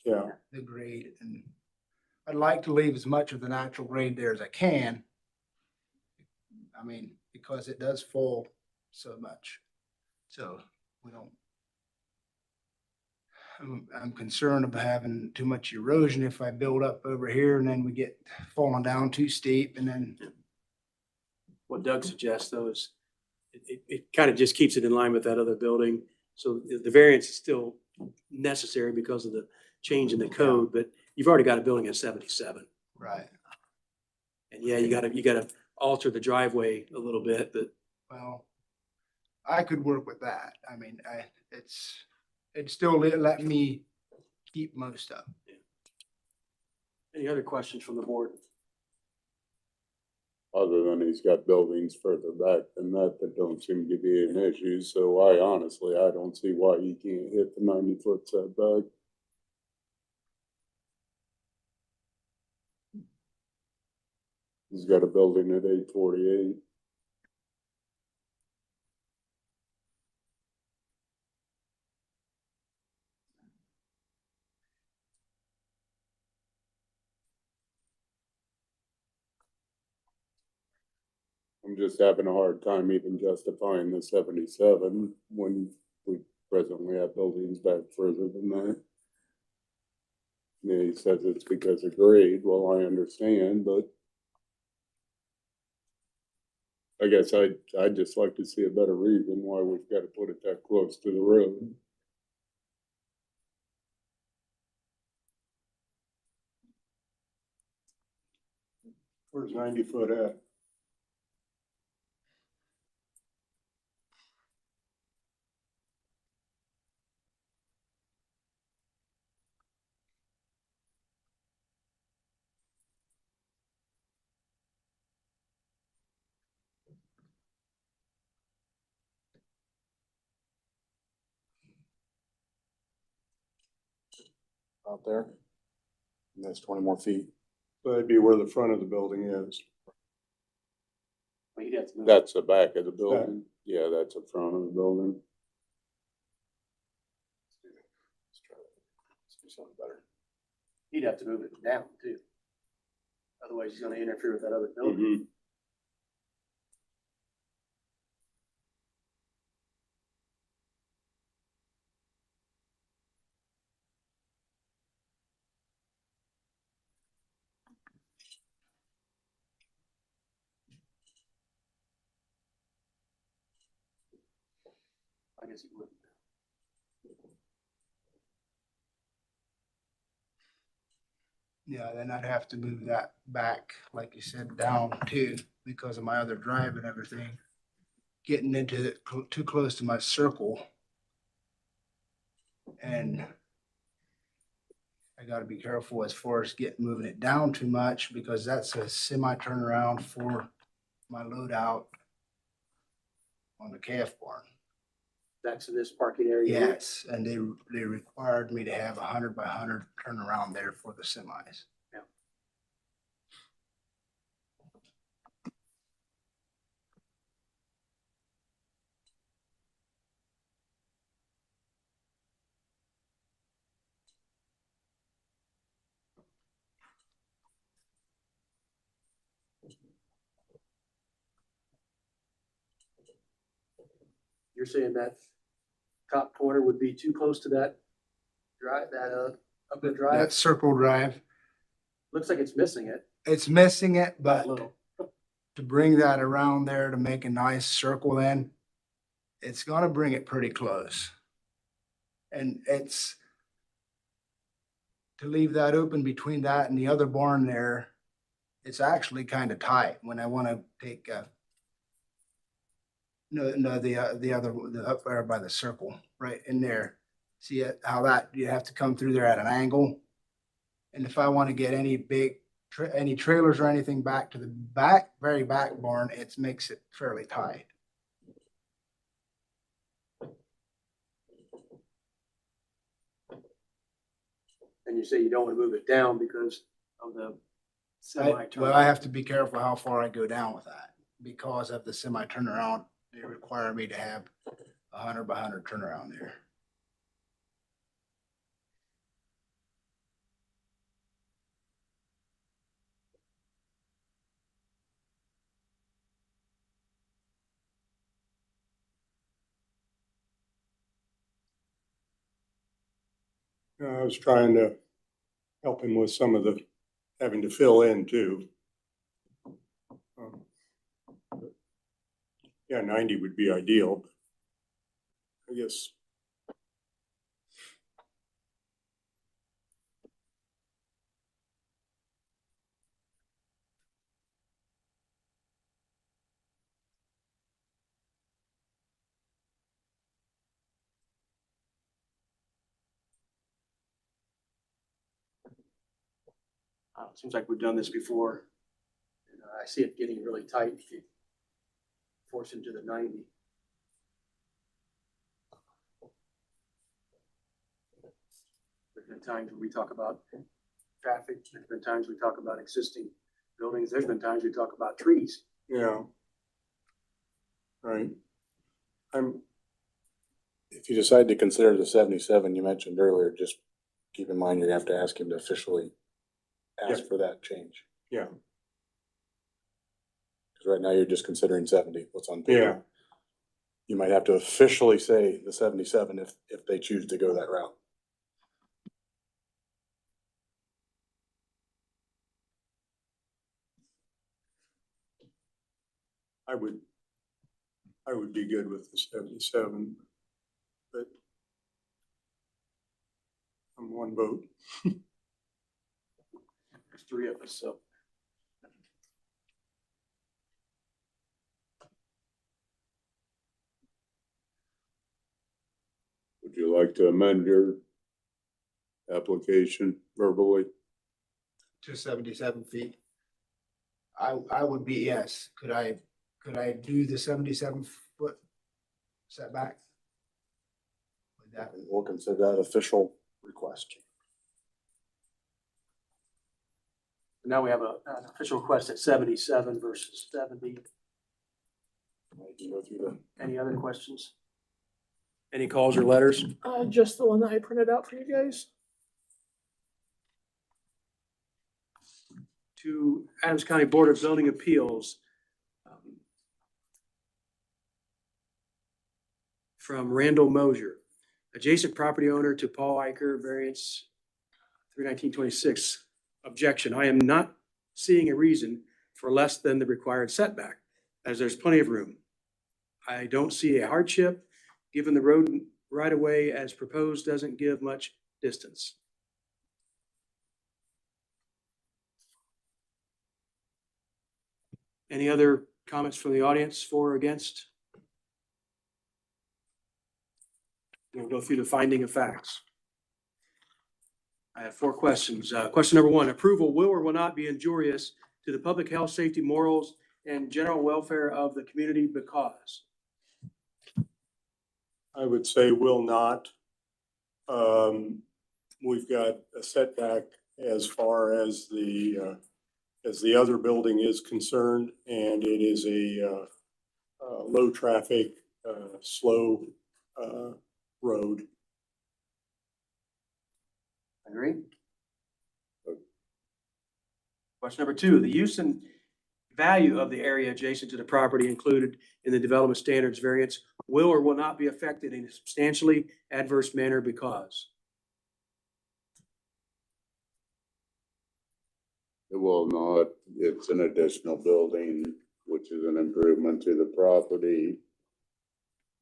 Yeah. the grade, and I'd like to leave as much of the natural grade there as I can. I mean, because it does fall so much. So we don't. I'm concerned of having too much erosion if I build up over here and then we get falling down too steep and then. What Doug suggests though is it kind of just keeps it in line with that other building. So the variance is still necessary because of the change in the code, but you've already got a building at 77. Right. And yeah, you gotta alter the driveway a little bit, but Well, I could work with that. I mean, it'd still let me keep most of it. any other questions from the board? Other than he's got buildings further back than that don't seem to be an issue, so I don't see why he can't hit the 90-foot setback. He's got a building at 848. I'm just having a hard time even justifying the 77 when we presently have buildings back further than that. Yeah, he says it's because of grade. Well, I understand, but I guess I'd just like to see a better reason why we've got to put it that close to the road. Where's 90 foot at? Out there. And that's 20 more feet. So that'd be where the front of the building is. Well, you'd have to move. That's the back of the building. Yeah, that's the front of the building. Let's try that. Let's do something better. He'd have to move it down too. Otherwise, he's gonna interfere with that other building. I guess he would. Yeah, then I'd have to move that back, like you said, down too, because of my other drive and everything. Getting into too close to my circle. And I gotta be careful as far as moving it down too much because that's a semi turnaround for my loadout on the calf barn. Back to this parking area. Yes, and they required me to have 100 by 100 turnaround there for the semis. Yeah. You're saying that top corner would be too close to that drive, up the drive? That circle drive, Looks like it's missing it. it's missing it, A but little. to bring that around there to make a nice circle then, it's gonna bring it pretty close. And it's to leave that open between that and the other barn there, it's actually kind of tight when I want to take the up there by the circle right in there. See it, how that you have to come through there at an angle. And if I want to get any any trailers or anything back to the very back barn, it makes it fairly tight. And you say you don't want to move it down because of the semi turn. Well, I have to be careful how far I go down with that because of the semi turnaround. They require me to have 100 by 100 turnaround there. I was trying to help him with some of the, having to fill in too. Um, Yeah, 90 would be ideal. I guess. Seems like we've done this before. And, I see it getting really tight if you force into the 90. There's been times when we talk about traffic. There's been times we talk about existing buildings. There's been times we talk about trees. Yeah. Right. If you decide to consider the 77 you mentioned earlier, just keep in mind, you're gonna have to ask him to officially ask Yeah. for that change. Yeah. Because right now you're just considering 70, what's on paper. Yeah. You might have to officially say the 77 if they choose to go that route. I would be good with the 77, but I'm one vote. There's three of us, so. Would you like to amend your application verbally? To 77 feet. I would be, yes. Could I do the 77-foot setback? Would that, We'll consider that official request. Now we have an official request at 77 versus 70. I can go through the Any other questions? Any calls or letters? Just the one that I printed out for you guys. To Adams County Board of Zoning Appeals. From Randall Mosier, adjacent property owner to Paul Eicher, variance 31926. Objection, I am not seeing a reason for less than the required setback, as there's plenty of room. I don't see a hardship, given the road right of way as proposed doesn't give much distance. Any other comments from the audience for or against? We'll go through the finding of facts. I have four questions. Question number one, approval will or will not be injurious to the public health, safety, morals, and general welfare of the community because? I would say will not. We've got a setback as far as the other building is concerned, and it is a low traffic, slow road. Agree. Question number two, the use and value of the area adjacent to the property included in the development standards variance will or will not be affected in a substantially adverse manner because? It will not. It's an additional building, which is an improvement to the property.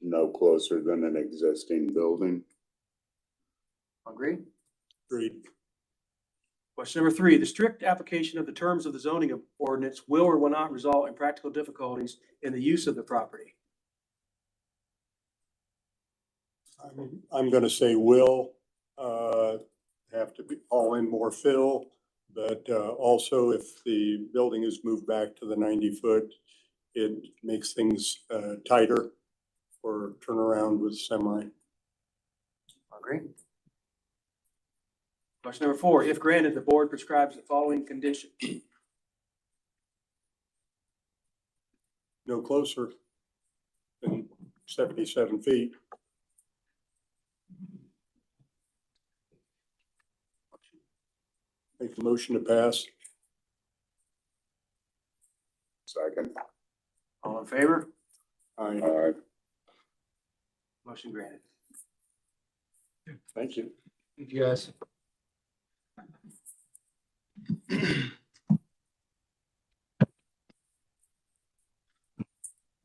No closer than an existing building. Agree. Agreed. Question number three, the strict application of the terms of the zoning ordinance will or will not result in practical difficulties in the use of the property? I'm gonna say will, have to be all in more fill, but, also if the building is moved back to the 90-foot, it makes things, tighter for turnaround with semi. Agree. Question number four, if granted, the board prescribes the following condition. No closer than 77 feet. Make the motion to pass. Second. All in favor? Aye. Motion granted. Thank you. Thank you, guys.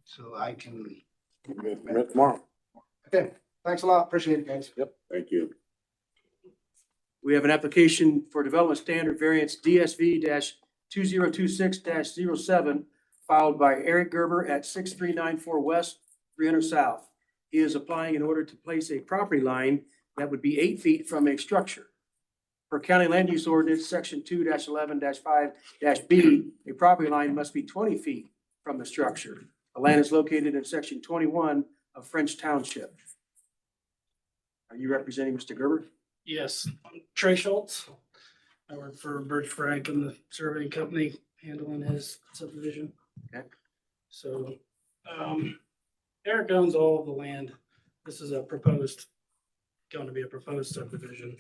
So I can, Commit tomorrow. okay, thanks a lot. Appreciate it, guys. Thank you. We have an application for development standard variance DSV 2026 07 filed by Eric Gerber at 6394 West, 300 South. He is applying in order to place a property line that would be 8 feet from a structure. Per county land use ordinance, section 2-11-5-B, a property line must be 20 feet from the structure. The land is located in section 21 of French Township. Are you representing Mr. Gerber? Yes, I'm Trey Schultz. I work for Birch Frank and the surveying company handling his subdivision. Okay. So, Eric owns all of the land. This is going to be a proposed subdivision.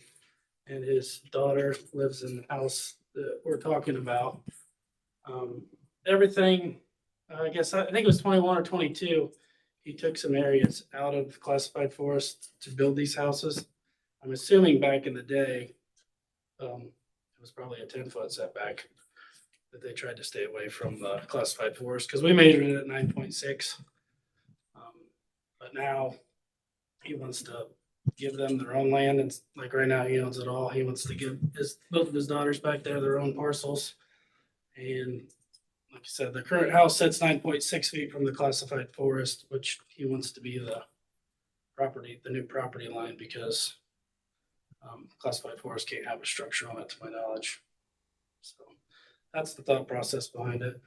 And his daughter lives in the house that we're talking about. Everything, I think it was 21 or 22. He took some areas out of classified forest to build these houses. I'm assuming back in the day, it was probably a 10-foot setback that they tried to stay away from the classified forest, because we measured it at 9.6. But now he wants to give them their own land, and like right now he owns it all. He wants to give both of his daughters back there their own parcels. And like I said, the current house sits 9.6 feet from the classified forest, which he wants to be the new property line, because classified forest can't have a structure on it, to my knowledge. So that's the thought process behind it.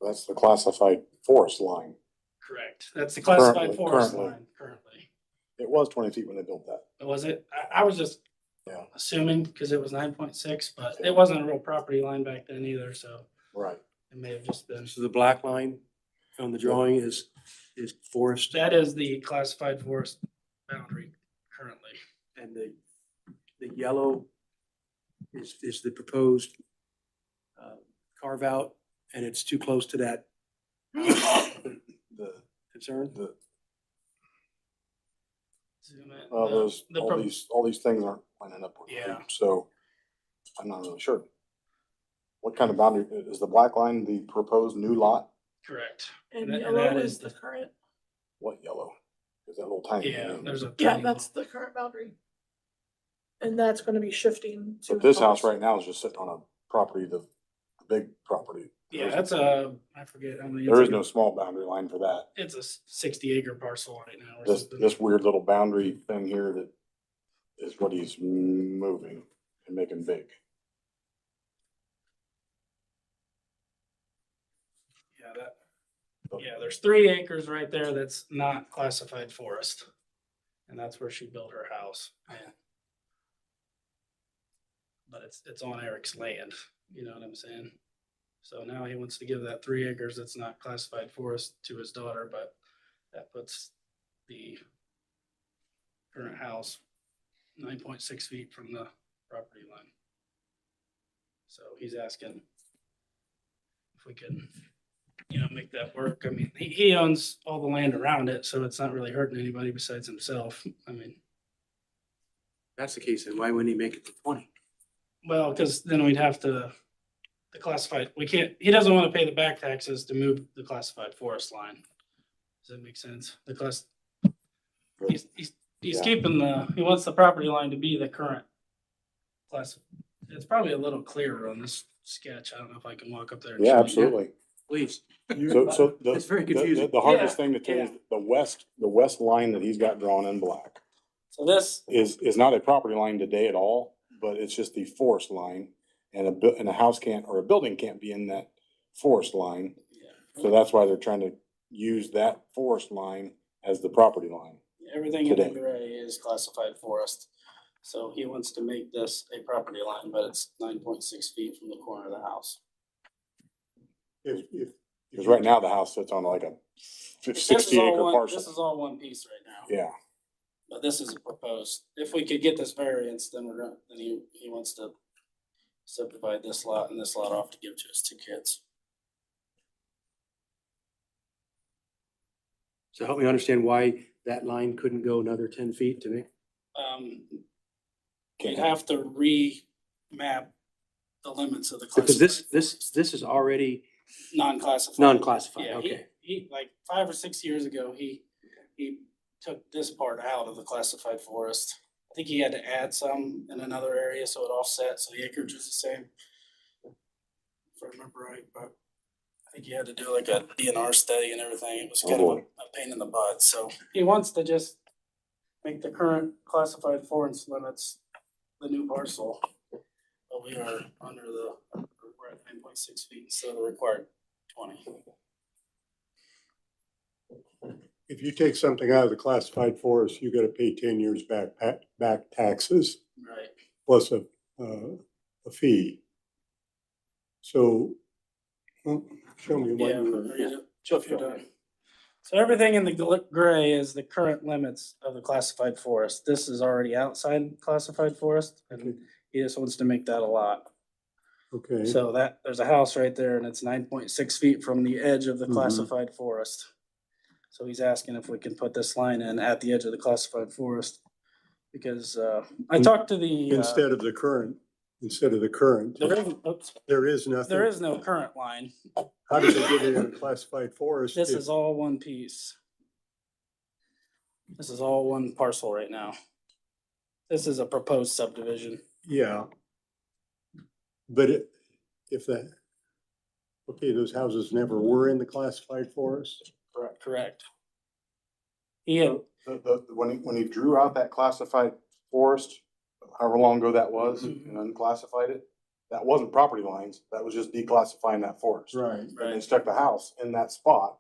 That's the classified forest line. Correct. That's the classified Currently- forest currently. line currently. It was 20 feet when they built that. Was it? I was just Yeah. assuming because it was 9.6, but it wasn't a real property line back then either. So Right. it may have just been. So the black line on the drawing is forest, That is the classified forest boundary currently. and the yellow is the proposed carve out, and it's too close to that The, concern. Zoom in. those, The all pro- these things aren't lining up. with it. Yeah. So I'm not really sure. What kind of boundary, is the black line the proposed new lot? Correct. And that yellow is the current, What yellow? Is that little tiny? Yeah, thing? there's a. yeah, tiny that's the current boundary. And that's gonna be shifting to. But this house right now is just sitting on a property, the big property. Yeah, that's I forget how many. There is no small boundary line for that. It's a 60-acre parcel right now or This, something. this weird little boundary thing here that is what he's moving and making big. Yeah, there's 3 acres right there that's not classified forest. And that's where she built her house. But it's on Eric's land, you know what I'm saying? So now he wants to give that 3 acres that's not classified forest to his daughter, but that puts the current house 9.6 feet from the property line. So he's asking if we can, make that work. I mean, he owns all the land around it, so it's not really hurting anybody besides himself. I mean, That's the case, then why wouldn't he make it to 20? well, because then we'd have to, the classified, he doesn't want to pay the back taxes to move the classified forest line. Does that make sense? He's Yeah. keeping he wants the property line to be the current class. It's probably a little clearer on this sketch. I don't know if I can walk up there. and Yeah, show you. absolutely. Please. So the. It's very the- confusing. The hardest Yeah, thing to tell you is the west line that he's got drawn in black So this, is not a property line today at all, but it's just the forest line. And a house can't, or a building can't be in that forest line. So that's why they're trying to use that forest line as the property line. everything in the Today. gray is classified forest. So he wants to make this a property line, but it's 9.6 feet from the corner of the house. Because right now the house sits on like a This 60 is all acre one- parcel. This is all one piece right now. Yeah, But this is a proposed, if we could get this variance, then he wants to subdivide this lot and this lot off to give to his 2 kids. So help me understand why that line couldn't go another 10 feet to me. You'd have to remap the limits of the. Because classified this is already non-classified. non-classified, Yeah, okay. he, like 5 or 6 years ago, he took this part out of the classified forest. I think he had to add some in another area, so it offset, so the acreage is the same. If I remember right, but I think he had to do like a DNR study and everything. It was kind of a pain in the butt, so he wants to just make the current classified forest limits the new parcel. But we are under we're at 9.6 feet instead of the required 20. If you take something out of the classified forest, you gotta pay 10 years back taxes Right. plus a fee. So, show me what Yeah, you read it. If you're done. So everything in the gray is the current limits of the classified forest. This is already outside classified forest, and he just wants to make that a lot. okay. So that, there's a house right there, and it's 9.6 feet from the edge of the Mhm. classified forest. So he's asking if we can put this line in at the edge of the classified forest. Because I talked to the. Instead of the current, there is nothing. There is no current line. How did they get it in a classified forest? This if- is all one piece. This is all one parcel right now. This is a proposed subdivision. Yeah. But if that, okay, those houses never were in the classified forest? Correct. He had, When he drew out that classified forest, however long ago that was, Mm-hmm. and unclassified it, that wasn't property lines, that was just declassifying that forest. Right. And they right, stuck the house in that spot.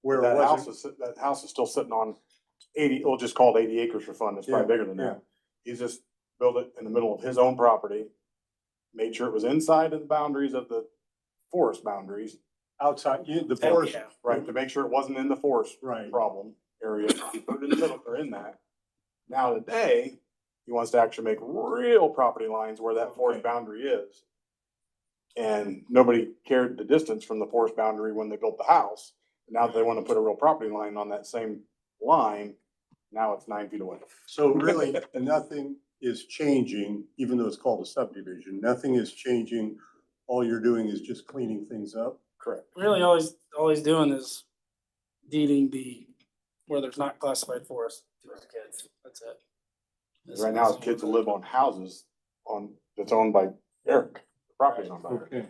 Where it That house wasn't, that house is still sitting on 80, we'll just call it 80 acres for fun, it's probably Yeah, bigger than that. He's just built it in the middle of his own property, made sure it was inside of the boundaries of the forest boundaries, outside, the forest, yeah, right, to make sure it wasn't in the forest right. problem area. He put it in the middle, or in that. Now today, he wants to actually make real property lines where that forest Okay. boundary is. And nobody cared the distance from the forest boundary when they built the house. Now that they want to put a real property line on that same line, now it's 9 feet away. So really, nothing is changing, even though it's called a subdivision, nothing is changing. All you're doing is just cleaning things up. Correct. really all he's doing is deeding where there's not classified forest to his kids. That's it. This Right now, is his kids all- live on houses that's owned by Eric. The property's owned by Eric. Okay. You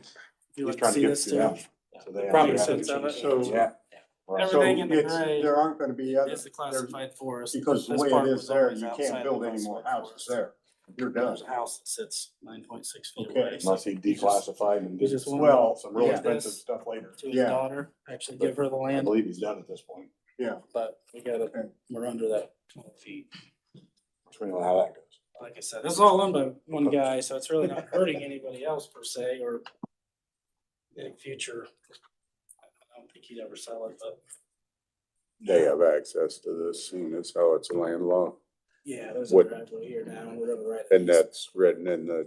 He's like to trying to see get this to too? them. So they Property actually have sense of to it. change. So- Yeah. Right. So Everything in the it's, gray there aren't gonna be other, is the classified forest. because the This way part it was is there, always you outside can't the build any more classified houses forest. there. You're done. There's a house that sits 9.6 feet Okay. away. So Unless he declassified and he did just some wanted some real yeah. expensive stuff later. to his Yeah. daughter, actually give her the I land, believe he's done at this point, but we're under that 12 feet. which we know how that goes. Like I said, this is all owned by one guy, so it's really not hurting anybody else per se, or in future. I don't think he'd ever sell it, but They have access to this, seeing as how it's landlocked. yeah, there's a What- driveway here now, and whatever, right? And that's written in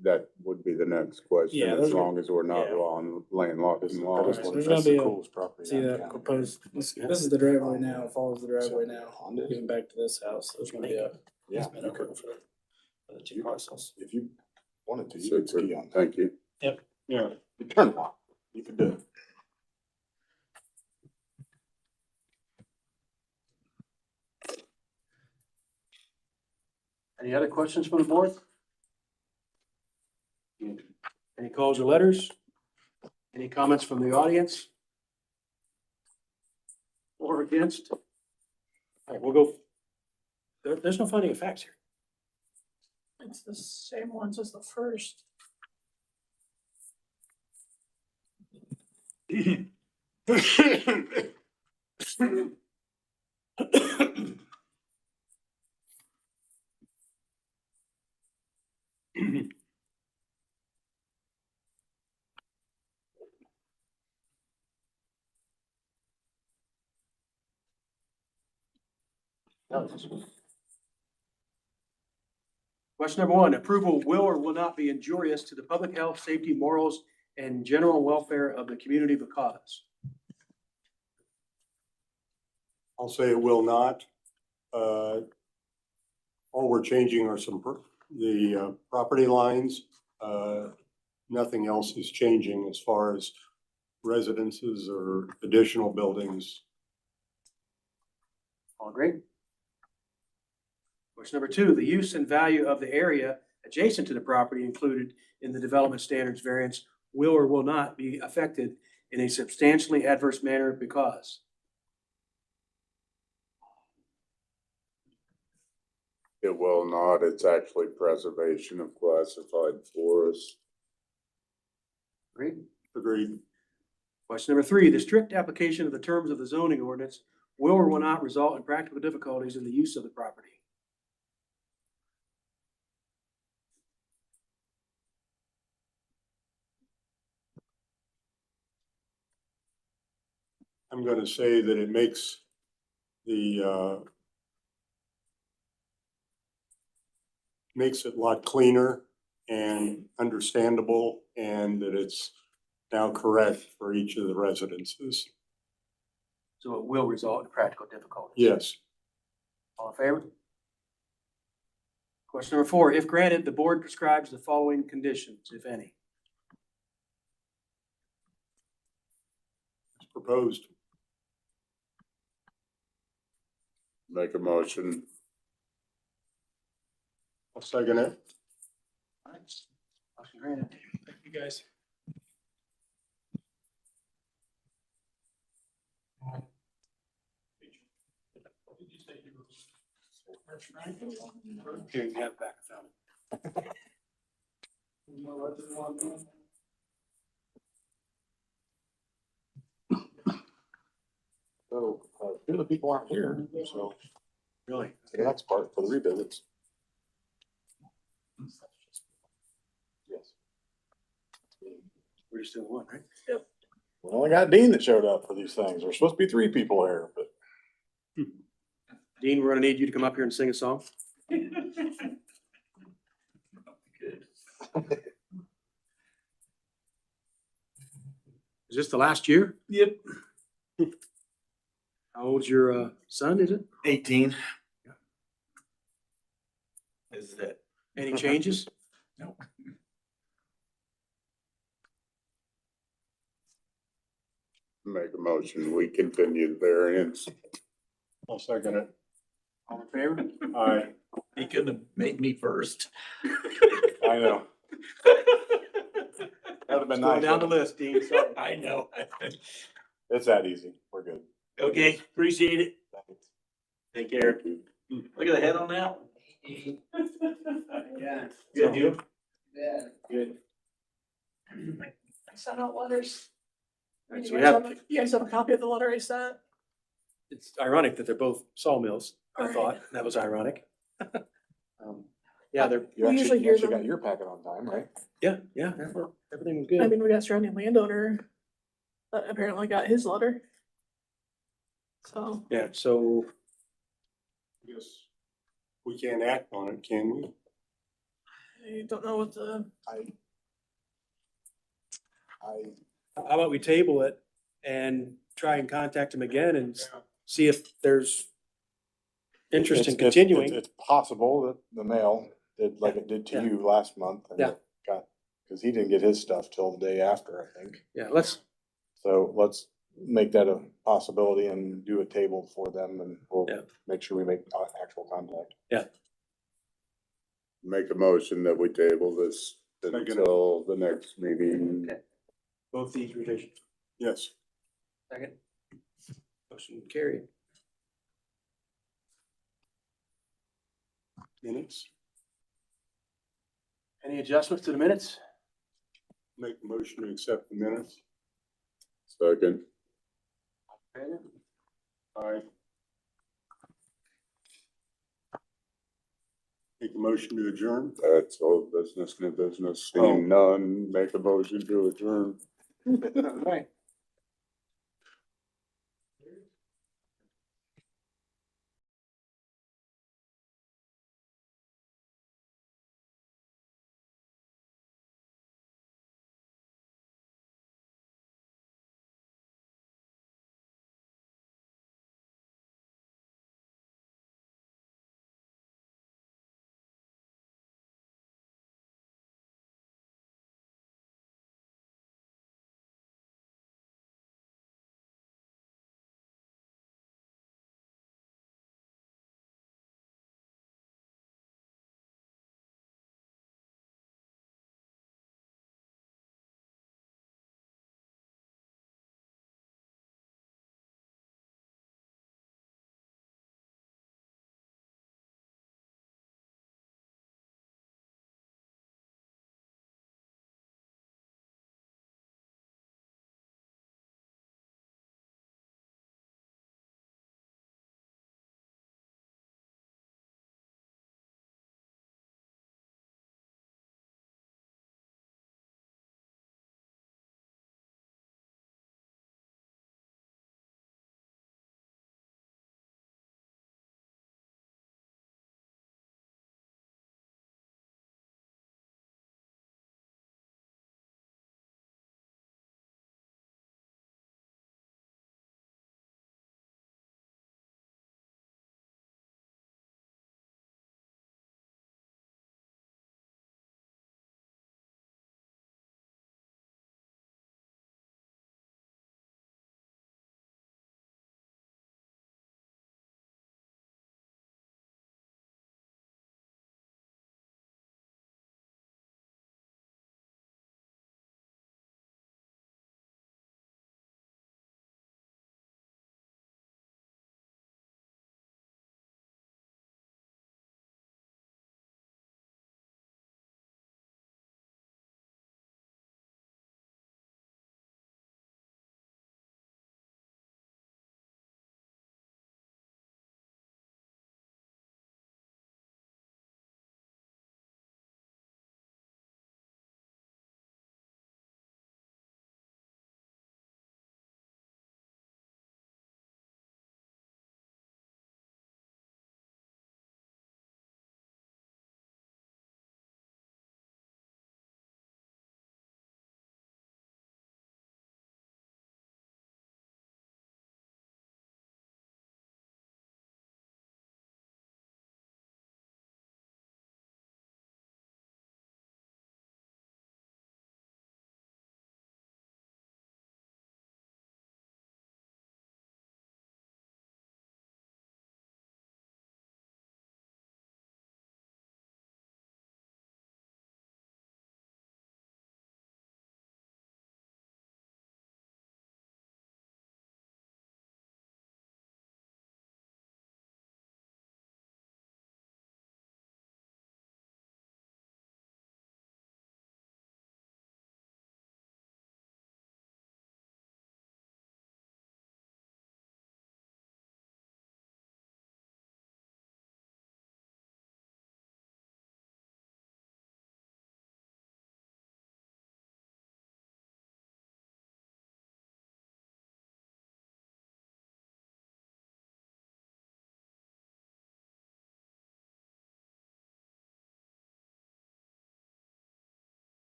that would be the next question, Yeah, as there's a- long as we're not yeah. landlocked This in is, law. Right, this so one, there's that's gonna the be a- coolest property. See in that town. proposed, this is the driveway now, it follows the driveway now, getting back to this house, there's gonna be a. Yeah, easement you could, over for the two parcels. if you wanted to, you So could it's ski on that. thank you. Yeah. You turn one, you could do it. Any other questions from the board? Any calls or letters? Any comments from the audience? Or against? All right, we'll go. There's no finding of facts here. It's the same ones as the first. Question number one, approval will or will not be injurious to the public health, safety, morals, and general welfare of the community because. I'll say it will not. all we're changing are the property lines. Nothing else is changing as far as residences or additional buildings. All great. Question number 2, the use and value of the area adjacent to the property included in the development standards variance will or will not be affected in a substantially adverse manner because. It will not, it's actually preservation of classified forests. Great. Agreed. Question number 3, the strict application of the terms of the zoning ordinance will or will not result in practical difficulties in the use of the property. I'm going to say that it makes makes it a lot cleaner and understandable, and that it's now correct for each of the residences. So it will result in practical difficulties. Yes. All in favor? Question number 4, if granted, the board prescribes the following conditions, if any. It's proposed. Make a motion. I'll second it. All right. Motion granted. Thank you, guys. Here, you have it back, I found it. So, two of the people aren't here, so Really? the next part for the revisits. Yes. We're still one, right? We only got Dean that showed up for these things. There's supposed to be 3 people here, but Dean, we're gonna need you to come up here and sing a song. Is this the last year? Yep. How old's your son, is it? 18. Is that? Any changes? No. Make a motion, we continue the variance. I'll second it. All in favor? Aye. He couldn't have made me first. I know. That'd have been Going nice. down the wouldn't list, Dean, sorry. I know. it? It's that easy. We're good. Okay, appreciate it. Take care. Look at the head on that. Yeah. Good, you? Yeah. Good. I sent out letters. Right, so You we guys have- have, you guys have a copy of the letter I sent? It's ironic that they're both sawmills, I Right. thought. That was ironic. Yeah, they're, You We usually hear got them. your packet on time, right? yeah, everything was I good. mean, we got surrounding landowner that apparently got his letter. So, Yeah, so Yes. We can't act on it, can we? I don't know what the, I how about we table it and try and contact them again and see if there's interest in it's- continuing. It's possible that the mail did like it did to Yeah. you last month. And Yeah. it got, cause he didn't get his stuff till the day after, I think. Yeah, let's, So let's make that a possibility and do a table for them and we'll Yeah. make sure we make actual contact. Make a motion that we table this until the next meeting. Okay. both these revisions. Yes. Second. Motion carried. Minutes. Any adjustments to the minutes? Make a motion to accept the minutes. Second. Aye. Make a motion to adjourn. That's old business, new business, seeing none, make a motion to adjourn. Right.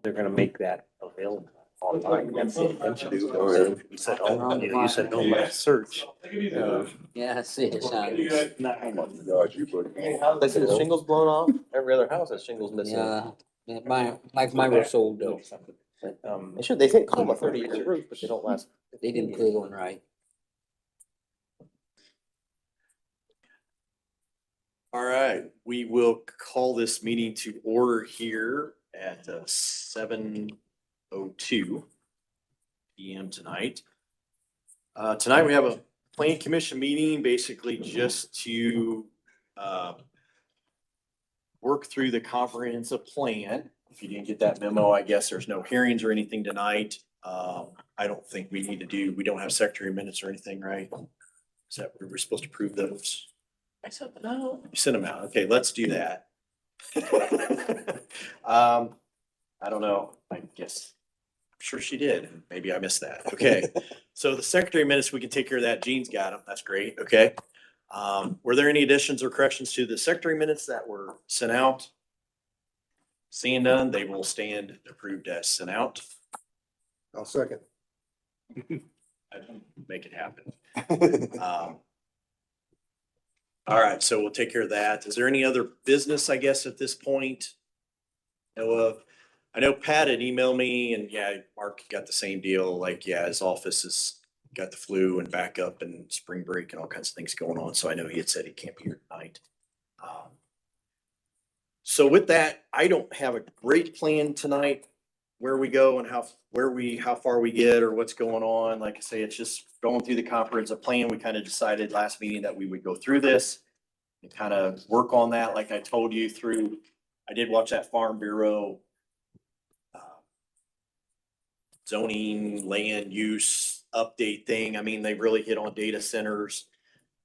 They're gonna make that available online. That's the intention. You said, oh, you said, no, let's search. Yeah, I see it. Gosh, you put. They said the shingles blown off. Every other house has shingles missing. Yeah, mine were sold though. They should, they think call them a 30-year roof, but they don't last. They didn't put it on right. All right, we will call this meeting to order here at 7:02 PM tonight. Tonight we have a planning commission meeting, basically just to work through the comprehensive plan. If you didn't get that memo, I guess there's no hearings or anything tonight. I don't think we need to do, we don't have secretary minutes or anything, right? Is that, we're supposed to prove those? I said no. You sent them out. Okay, let's do that. I don't know. I guess, I'm sure she did. Maybe I missed that. Okay. So the secretary minutes, we can take care of that. Jean's got them. That's great. Okay. Were there any additions or corrections to the secretary minutes that were sent out? Seeing none, they will stand approved as sent out. I'll second. I can make it happen. All right, so we'll take care of that. Is there any other business, I guess, at this point? I know Pat had emailed me and yeah, Mark got the same deal. Like, yeah, his office has got the flu and backup and spring break and all kinds of things going on. So I know he had said he can't be here tonight. So with that, I don't have a great plan tonight, where we go and how far we get or what's going on. Like I say, it's just going through the comprehensive plan. We kind of decided last meeting that we would go through this and kind of work on that. Like I told you I did watch that Farm Bureau zoning land use update thing. I mean, they really hit on data centers.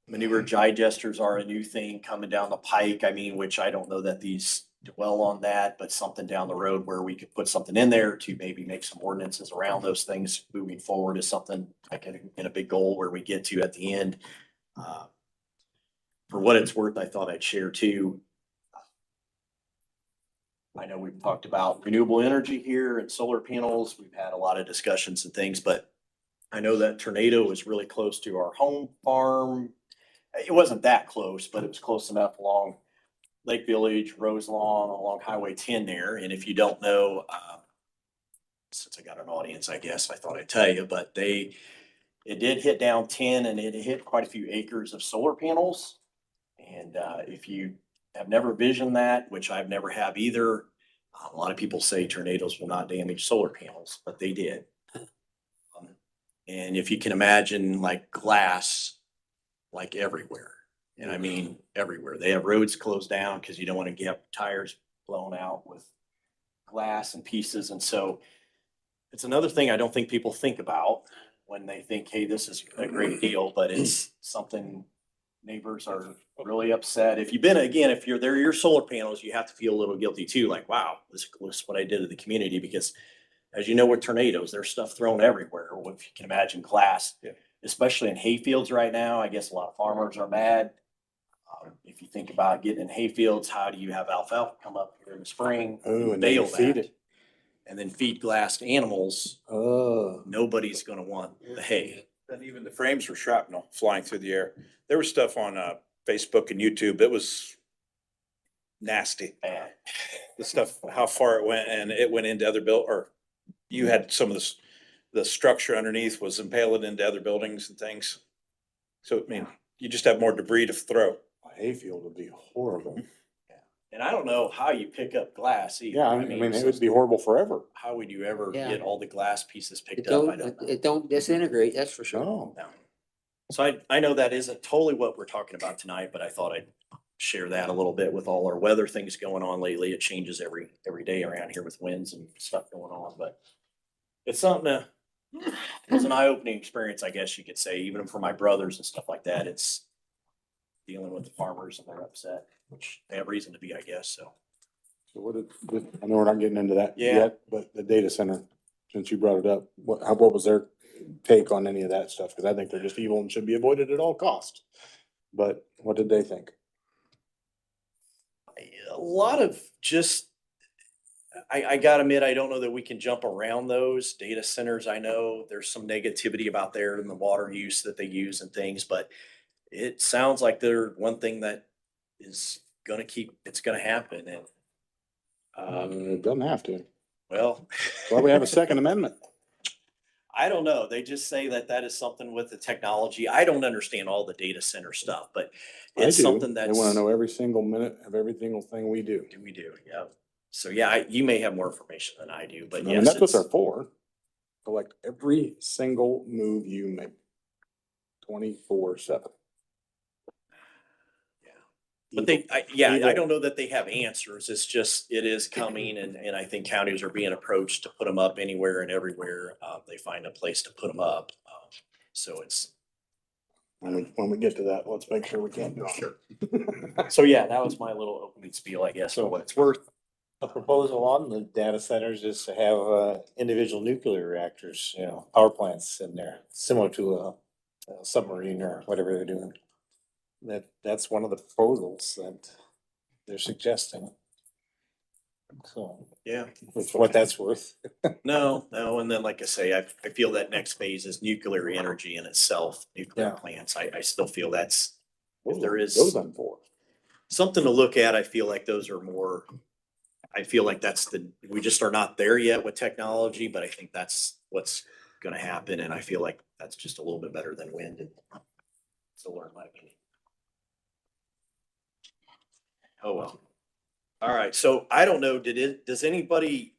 Manure digesters are a new thing coming down the pike. I mean, which I don't know that these dwell on that, but something down the road where we could put something in there to maybe make some ordinances around those things moving forward is something like in a big goal where we get to at the end. For what it's worth, I thought I'd share too. I know we've talked about renewable energy here and solar panels. We've had a lot of discussions and things, but I know that tornado is really close to our home farm. It wasn't that close, but it was close enough along Lake Village, Rose Lawn, along Highway 10 there. And if you don't know, since I got an audience, I guess I thought I'd tell you, but it did hit down 10 and it hit quite a few acres of solar panels. And if you have never visioned that, which I've never have either, a lot of people say tornadoes will not damage solar panels, but they did. And if you can imagine like glass, like everywhere. And I mean, everywhere. They have roads closed down because you don't want to get tires blown out with glass and pieces. And so it's another thing I don't think people think about when they think, hey, this is a great deal, but it's something neighbors are really upset. If they're your solar panels, you have to feel a little guilty too. Like, wow, this is what I did to the community, because as you know, with tornadoes, there's stuff thrown everywhere. Or if you can imagine glass, especially in hay fields right now, I guess a lot of farmers are mad. If you think about getting in hay fields, how do you have alfalfa come up here in the spring? Oh, and bale they feed that, it. and then feed glass to animals? Oh. Nobody's gonna want the hay. And even the frames were shrapnel flying through the air. There was stuff on Facebook and YouTube. It was nasty. Bad. The stuff, how far it went, and it went into other or you had some of the structure underneath was impaled into other buildings and things. So, I mean, you just have more debris to throw. A hayfield would be horrible. And I don't know how you pick up glass either. Yeah, I mean, it would be horrible forever. How would you ever Yeah. get all the glass pieces It picked up? I don't, don't know. it don't disintegrate, that's for sure. No. No. So I know that isn't totally what we're talking about tonight, but I thought I'd share that a little bit with all our weather things going on lately. It changes every day around here with winds and stuff going on, but it's it's an eye-opening experience, I guess you could say, even for my brothers and stuff like that. It's dealing with the farmers and they're upset, which they have reason to be, I guess, so. So I know we're not getting into that Yeah. yet, but the data center, since you brought it up, what was their take on any of that stuff? Cause I think they're just evil and should be avoided at all costs. But what did they think? A lot of just, I gotta admit, I don't know that we can jump around those data centers. I know there's some negativity about there in the water use that they use and things, but it sounds like they're one thing that is it's gonna happen and, It doesn't have to. well. That's why we have a Second Amendment. I don't know. They just say that that is something with the technology. I don't understand all the data center stuff, but I it's do. something They that's. wanna know every single minute of every single thing we do. We do, yeah. So yeah, you may have more information than I do, I but mean, yes, that's what they're it's, for. Collect every single move you make. 24/7. but I Evil. don't know that they have answers. It's just, it is coming and I think counties are being approached to put them up anywhere and everywhere. They find a place to put them up. So it's, When we get to that, let's make sure we can't do it. so yeah, that was my little opening spiel, I guess, for what it's worth. A proposal on the data centers is to have individual nuclear reactors, you know, power plants in there, similar to a submarine or whatever they're doing. That's one of the proposals that they're suggesting. So, Yeah. with what that's worth. No, and then like I say, I feel that next phase is nuclear energy in itself, nuclear Yeah. plants. I still feel that's, if there is Those I'm for. something to look at, I feel like those are more, I feel like we just are not there yet with technology, but I think that's what's gonna happen, and I feel like that's just a little bit better than wind and solar, in my opinion. Oh, well. All right, so I don't know, does anybody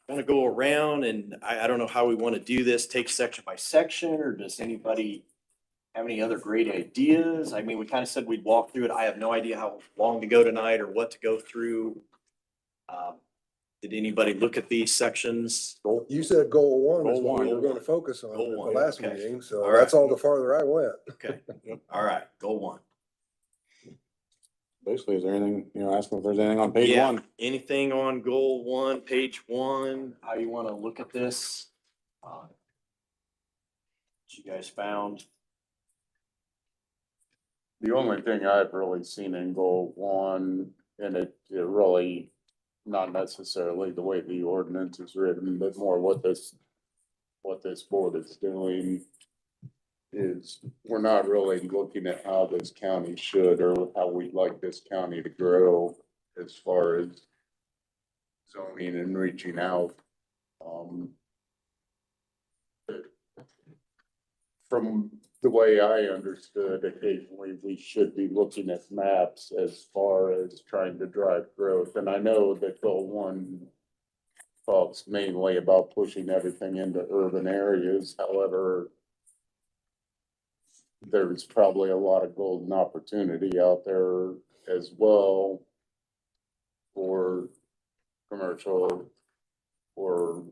want to go around and I don't know how we want to do this, take section by section, or does anybody have any other great ideas? I mean, we kind of said we'd walk through it. I have no idea how long to go tonight or what to go through. Did anybody look at these sections? You said goal one is Goal what we one. were gonna focus on Goal at the one, last okay. meeting, so All that's right. all the farther I went. Okay, all right, goal one. Basically, is there anything, asking if there's anything on page Yeah, one? anything on goal one, page one, how you want to look at this? What you guys found? The only thing I've really seen in goal one, and it really, not necessarily the way the ordinance is written, but more what this board is doing is we're not really looking at how this county should or how we'd like this county to grow as far as zoning and reaching out. From the way I understood, occasionally we should be looking at maps as far as trying to drive growth. And I know that goal one talks mainly about pushing everything into urban areas. However, there's probably a lot of golden opportunity out there as well for commercial or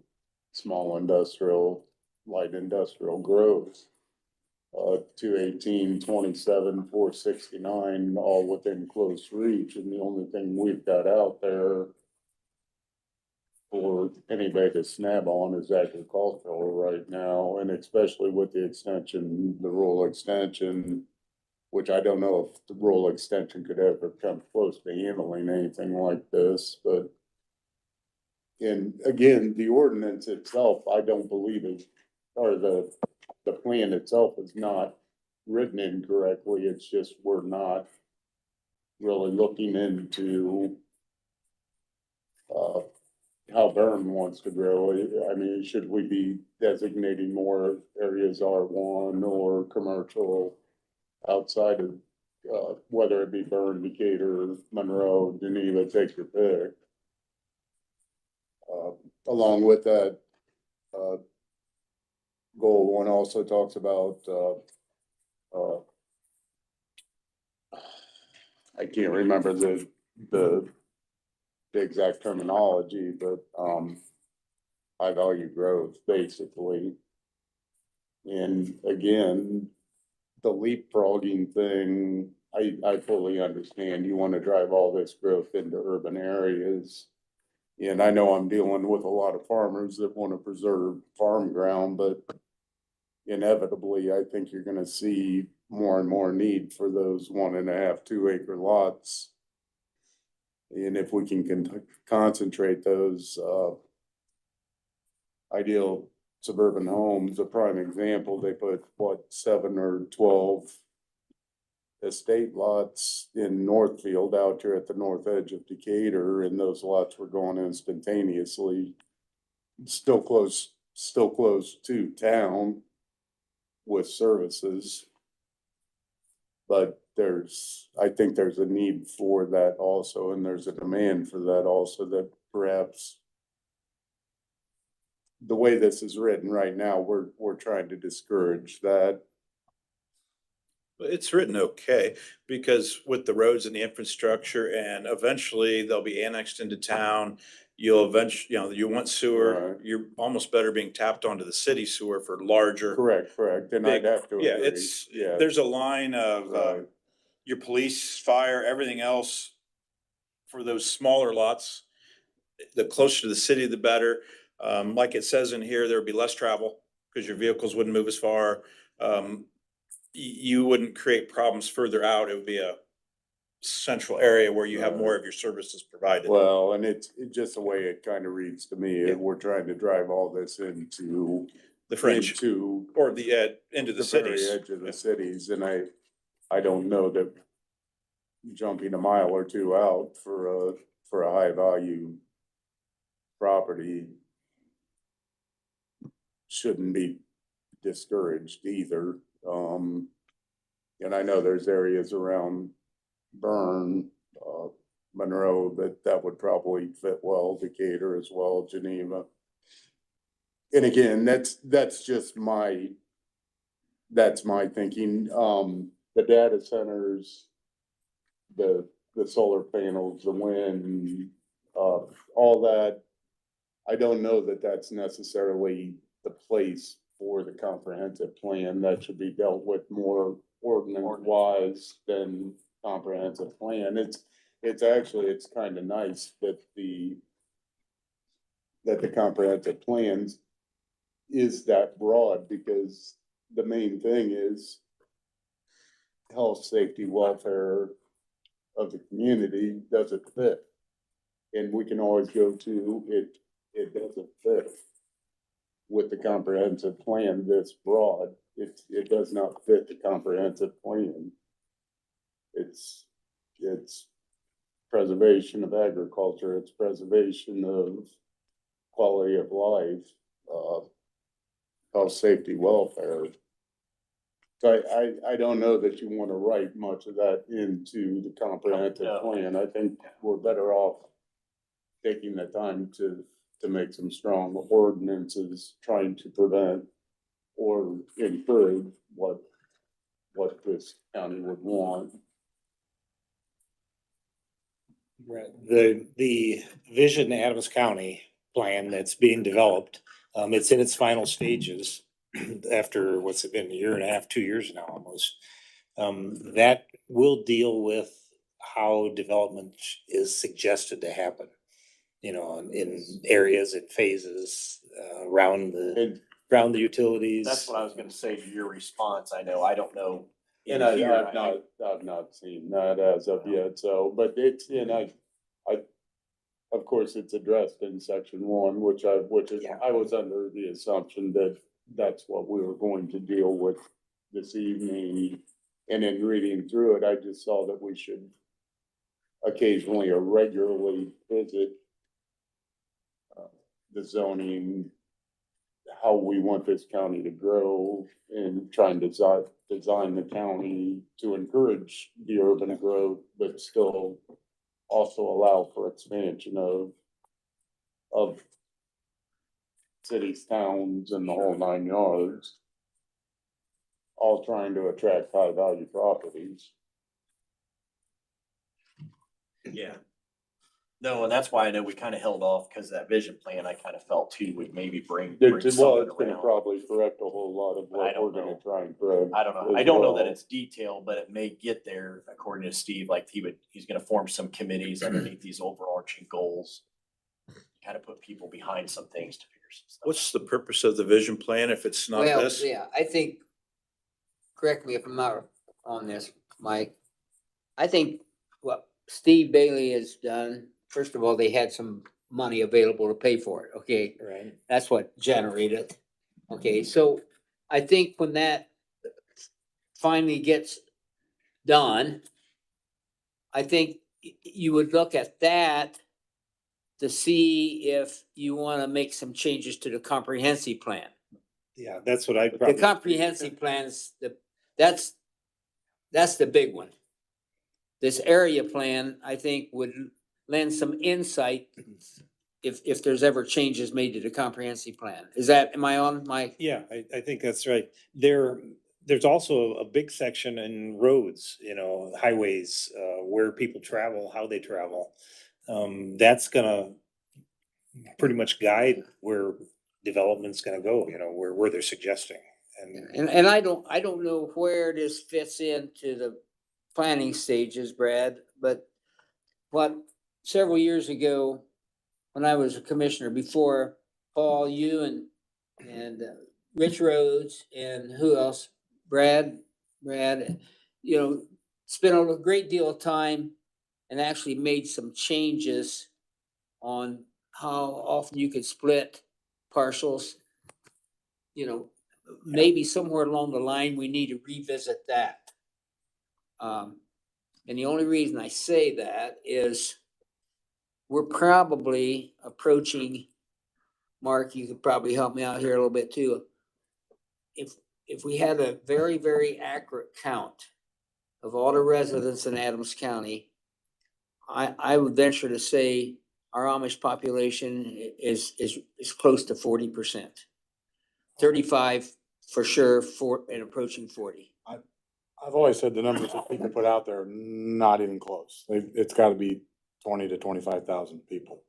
small industrial, light industrial growth. 218, 27, 469, all within close reach. And the only thing we've got out there for anybody to snap on is agricultural right now, and especially with the extension, the rural extension, which I don't know if the rural extension could ever come close to handling anything like this, but and again, the ordinance itself, I don't believe it, or the plan itself is not written incorrectly. It's just we're not really looking into how Burn wants to grow. I mean, should we be designating more areas R1 or commercial outside of, whether it be Burn, Decatur, Monroe, Geneva, take your pick. Along with that, goal one also talks about, I can't remember the exact terminology, but, high value growth, basically. And again, the leapfrogging thing, I fully understand. You want to drive all this growth into urban areas. And I know I'm dealing with a lot of farmers that want to preserve farm ground, but inevitably, I think you're gonna see more and more need for those 1.5, 2 acre lots And if we can concentrate those, ideal suburban homes, a prime example, they put what, 7 or 12 estate lots in Northfield out here at the north edge of Decatur, and those lots were going instantaneously. Still close to town with services. But I think there's a need for that also, and there's a demand for that also, that perhaps the way this is written right now, we're trying to discourage that. It's written okay, because with the roads and the infrastructure, and eventually they'll be annexed into town. You'll eventually, you know, you want sewer, Right. you're almost better being tapped onto the city sewer for larger. Correct, and I'd big- have to Yeah, agree. it's, Yeah, there's a line of, right. your police, fire, everything else for those smaller lots. The closer to the city, the better. Like it says in here, there would be less travel because your vehicles wouldn't move as far. You wouldn't create problems further out. It would be a central area where you have more of your services provided. Well, and it's just the way it kind of reads to me, Yeah. we're trying to drive all this into. The fringe Into or the into the the very cities. edge of the cities, and I don't know that jumping a mile or two out for a high value property shouldn't be discouraged either. And I know there's areas around Bern, Monroe, that would probably fit well, Decatur as well, Geneva. And again, that's just my thinking. The data centers, the solar panels, the wind, all that. I don't know that that's necessarily the place for the comprehensive plan. That should be dealt with more ordinance wise than comprehensive plan. It's actually kind of nice that the comprehensive plans is that broad, because the main thing is health, safety, welfare of the community. Does it fit? And we can always go to it doesn't fit with the comprehensive plan this broad. It does not fit the comprehensive plan. It's preservation of agriculture, it's preservation of quality of life, health, safety, welfare. So I don't know that you want to write much of that into the comprehensive plan. I think we're better off taking the time to make some strong ordinances trying to prevent or encourage what this county would want. The Vision Adams County plan that's being developed, it's in its final stages after what's it been, a year and a half, 2 years now almost. That will deal with how development is suggested to happen, you know, in areas and phases, around the utilities. That's what I was gonna say to your response. I know, I don't know. And I've not seen that as of yet, so, but it's, and I, of course, it's addressed in section 1, which I was under the assumption that that's what we were going to deal with this evening. And in reading through it, I just saw that we should occasionally or regularly visit the zoning, how we want this county to grow, and trying to design the county to encourage the urban growth, but still also allow for expansion of cities, towns, and the whole 9 yards, all trying to attract high value properties. Yeah. No, and that's why I know we kind of held off, because that vision plan, I kind of felt too would maybe bring Well, it's something gonna around. probably correct a whole lot of I what don't we're gonna know. try and correct. I don't know. as I don't know that well. it's detailed, but it may get there, according to Steve, like he's gonna form some committees underneath these overarching goals. Kind of put people behind some things to figure some stuff. What's the purpose of the vision plan if it's not Well, this? yeah, I think, correct me if I'm not on this, Mike. I think what Steve Bailey has done, first of all, they had some money available to pay for it, okay? Right. That's what generated. Okay, so I think when that finally gets done, I think you would look at that to see if you want to make some changes to the comprehensive plan. Yeah, that's what I The probably. comprehensive plan is that's the big one. This area plan, I think, would lend some insight if there's ever changes made to the comprehensive plan. Am I on my? Yeah, I think that's right. There's also a big section in roads, highways, where people travel, how they travel. That's gonna pretty much guide where development's gonna go, where they're suggesting. And I don't know where this fits into the planning stages, Brad, but several years ago, when I was a commissioner, before Paul, you and Rich Rhodes and who else? Brad, spent a great deal of time and actually made some changes on how often you could split parcels. Maybe somewhere along the line, we need to revisit that. And the only reason I say that is we're probably approaching, Mark, you could probably help me out here a little bit too. If we had a very, very accurate count of all the residents in Adams County, I would venture to say our Amish population is close to 40%. 35 for sure, and approaching 40. I've always said the numbers that people put out there are not even close. It's gotta be 20 to 25,000 people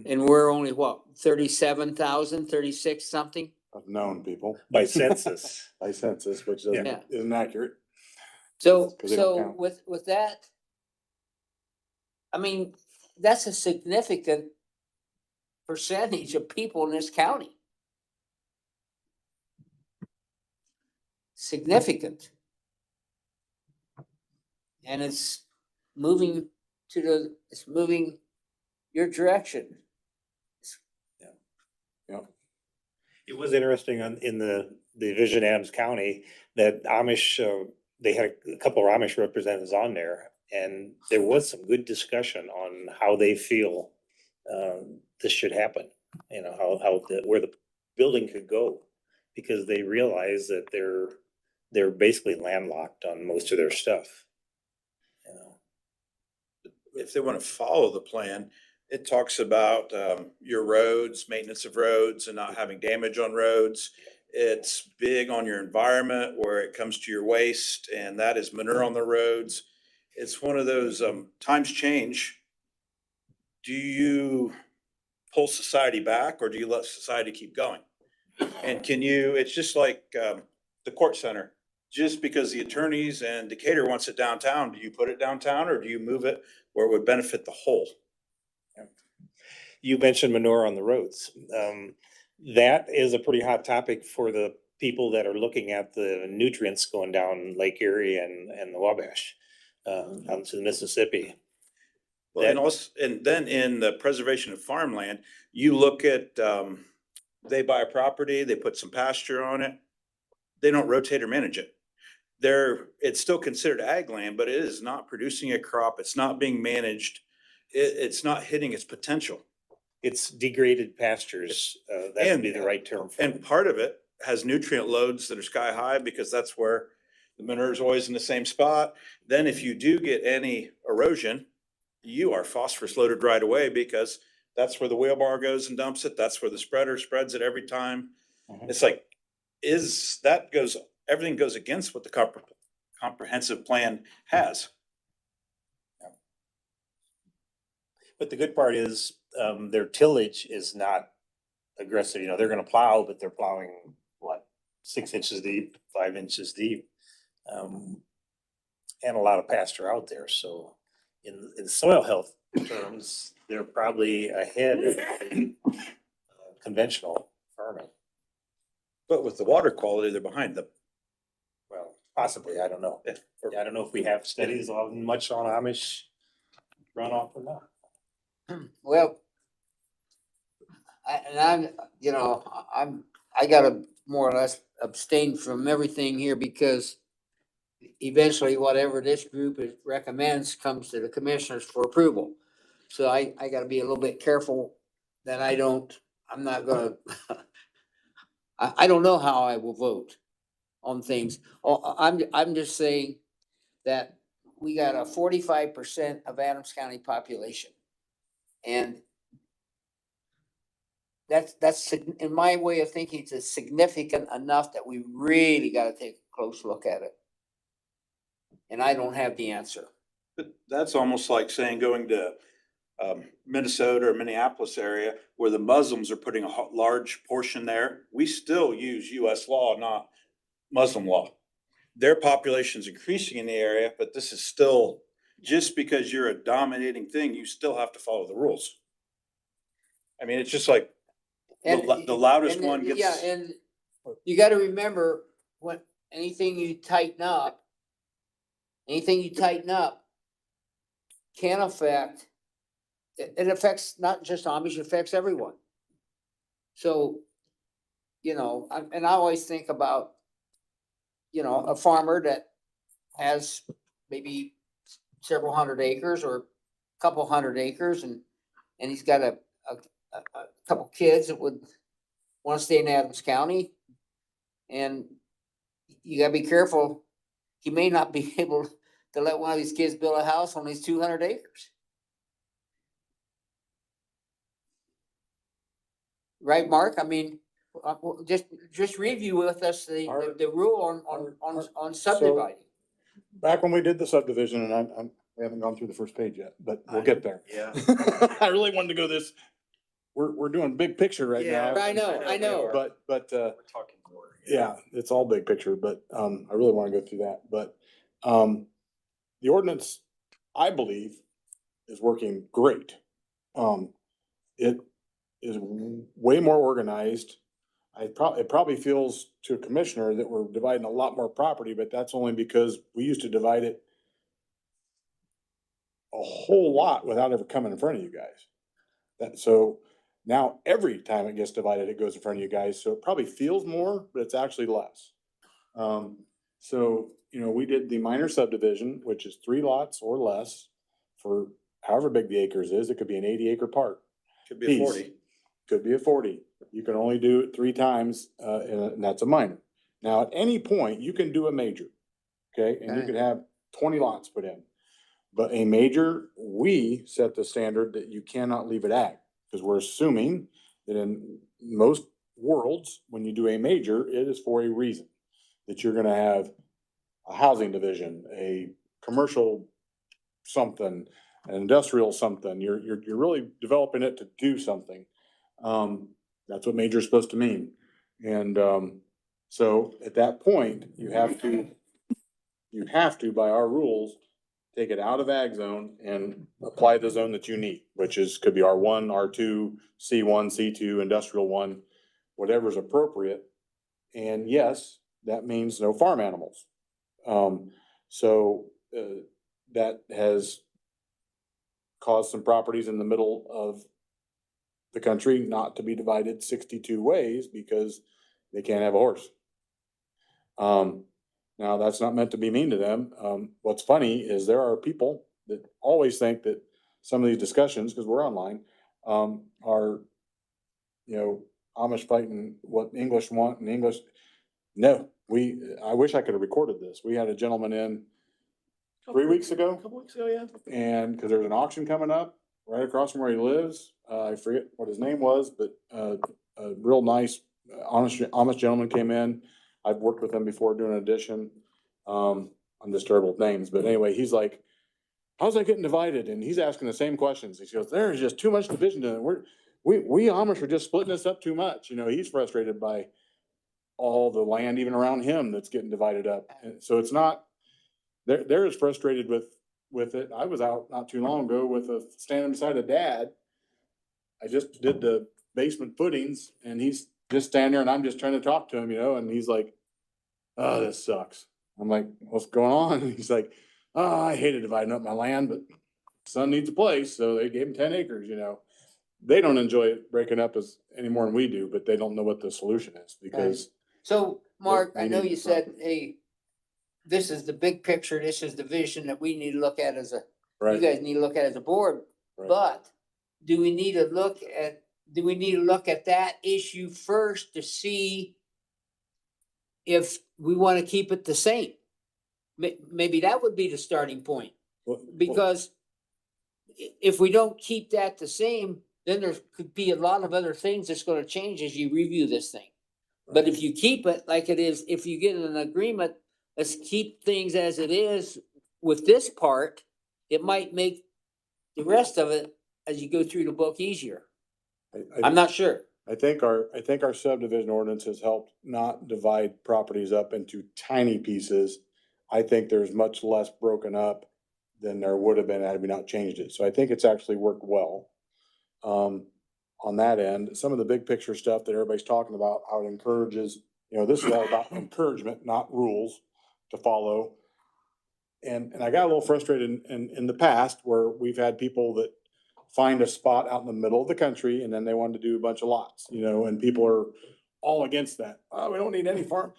And we're only what, 37,000, 36 something? of known people By census. by census, which Yeah. isn't accurate. So, 'Cause they don't so count. with that, I mean, that's a significant percentage of people in this county. Significant. And it's moving your direction. It was interesting in the Division Adams County that Amish, they had a couple of Amish representatives on there. And there was some good discussion on how they feel this should happen. Where the building could go. Because they realize that they're basically landlocked on most of their stuff. If they want to follow the plan, it talks about your roads, maintenance of roads and not having damage on roads. It's big on your environment where it comes to your waste, and that is manure on the roads. It's one of those times change. Do you pull society back or do you let society keep going? And it's just like the court center. Just because the attorneys and Decatur wants it downtown, do you put it downtown or do you move it where it would benefit the whole? You mentioned manure on the roads. That is a pretty hot topic for the people that are looking at the nutrients going down Lake Erie and the Wabash, out to the Mississippi. Well, and then in the preservation of farmland, you look at, they buy a property, they put some pasture on it. They don't rotate or manage it. It's still considered ag land, but it is not producing a crop. It's not being managed. It's not hitting its potential. It's degraded pastures. That would be the right term for it. And part of it has nutrient loads that are sky high because that's where the manure is always in the same spot. Then if you do get any erosion, you are phosphorus loaded right away because that's where the wheelbarrow goes and dumps it. That's where the spreader spreads it every time. Mhm. It's like, everything goes against what the comprehensive plan has. But the good part is, their tillage is not aggressive. They're gonna plow, but they're plowing, 6 inches deep, 5 inches deep. And a lot of pasture out there. So in soil health terms, they're probably ahead of conventional farming. But with the water quality, they're behind them. Well, possibly, I don't know. Yeah. I don't know if we have studies on much on Amish runoff or not. Well, I gotta more or less abstain from everything here because eventually whatever this group recommends comes to the commissioners for approval. So I gotta be a little bit careful that I'm not gonna, I don't know how I will vote on things. I'm just saying that we got a 45% of Adams County population. And in my way of thinking, it's significant enough that we really gotta take a close look at it. And I don't have the answer. But that's almost like saying going to Minnesota or Minneapolis area where the Muslims are putting a large portion there. We still use US law, not Muslim law. Their population's increasing in the area, but this is still, just because you're a dominating thing, you still have to follow the rules. I mean, it's just like the loudest And, one gets. Yeah, and you gotta remember, when anything you tighten up can affect, it affects not just Amish, it affects everyone. So, I always think about, a farmer that has maybe several hundred acres or a couple hundred acres and he's got a couple kids that would want to stay in Adams County. And you gotta be careful. He may not be able to let one of these kids build a house on these 200 acres. Right, Mark? I mean, just review with us the rule on subdividing. Back when we did the subdivision, and we haven't gone through the first page yet, but we'll get there. Yeah. I really wanted to go this, we're doing big picture right now. I know. But, We're talking more. yeah, it's all big picture, but, I really wanna go through that, but, the ordinance, I believe, is working great. It is way more organized. It probably feels to a commissioner that we're dividing a lot more property, but that's only because we used to divide it a whole lot without ever coming in front of you guys. So now every time it gets divided, it goes in front of you guys, so it probably feels more, but it's actually less. So, we did the minor subdivision, which is 3 lots or less for however big the acres is. It could be an 80-acre park. Could be a 40. Could be a 40. You can only do it 3 times, and that's a minor. Now, at any point, you can do a major, okay? And you Okay. can have 20 lots put in. But a major, we set the standard that you cannot leave it at, because we're assuming that in most worlds, when you do a major, it is for a reason. That you're gonna have a housing division, a commercial something, an industrial something. You're really developing it to do something. That's what major is supposed to mean. And, so at that point, you have to, by our rules, take it out of ag zone and apply the zone that you need, which could be R1, R2, C1, C2, industrial 1, whatever's appropriate. And yes, that means no farm animals. So that has caused some properties in the middle of the country not to be divided 62 ways because they can't have a horse. Now that's not meant to be mean to them. What's funny is there are people that always think that some of these discussions, because we're online, are, Amish fighting what English want and English. No, I wish I could have recorded this. We had a gentleman in 3 weeks ago. A couple weeks ago, yeah. And because there's an auction coming up right across from where he lives, I forget what his name was, but a real nice Amish gentleman came in. I've worked with him before doing an addition. I'm just terrible with names, but anyway, he's like, "How's that getting divided?" And he's asking the same questions. He goes, "There's just too much division to it. We Amish are just splitting this up too much." He's frustrated by all the land even around him that's getting divided up. And so it's not. They're as frustrated with it. I was out not too long ago standing beside a dad. I just did the basement footings and he's just standing there and I'm just trying to talk to him, and he's like, "Oh, this sucks." I'm like, "What's going on?" And he's like, "Oh, I hated dividing up my land, but son needs a place, so they gave him 10 acres, They don't enjoy it breaking up as any more than we do, but they don't know what the solution is because So, Mark, I they know need you the said, property. hey, this is the big picture, this is the vision that we need to look at you Right. guys need to look at as a board. Right. But do we need to look at that issue first to see if we want to keep it the same? Maybe that would be the starting point, because if we don't keep that the same, then there could be a lot of other things that's gonna change as you review this thing. But if you keep it like it is, if you get an agreement, let's keep things as it is with this part, it might make the rest of it, as you go through the book, easier. I'm not sure. I think our subdivision ordinance has helped not divide properties up into tiny pieces. I think there's much less broken up than there would have been had we not changed it. So I think it's actually worked well. On that end, some of the big picture stuff that everybody's talking about, how it encourages, this is all about encouragement, not rules to follow. And I got a little frustrated in the past where we've had people that find a spot out in the middle of the country and then they wanted to do a bunch of lots, and people are all against that. Oh, we don't need any farm.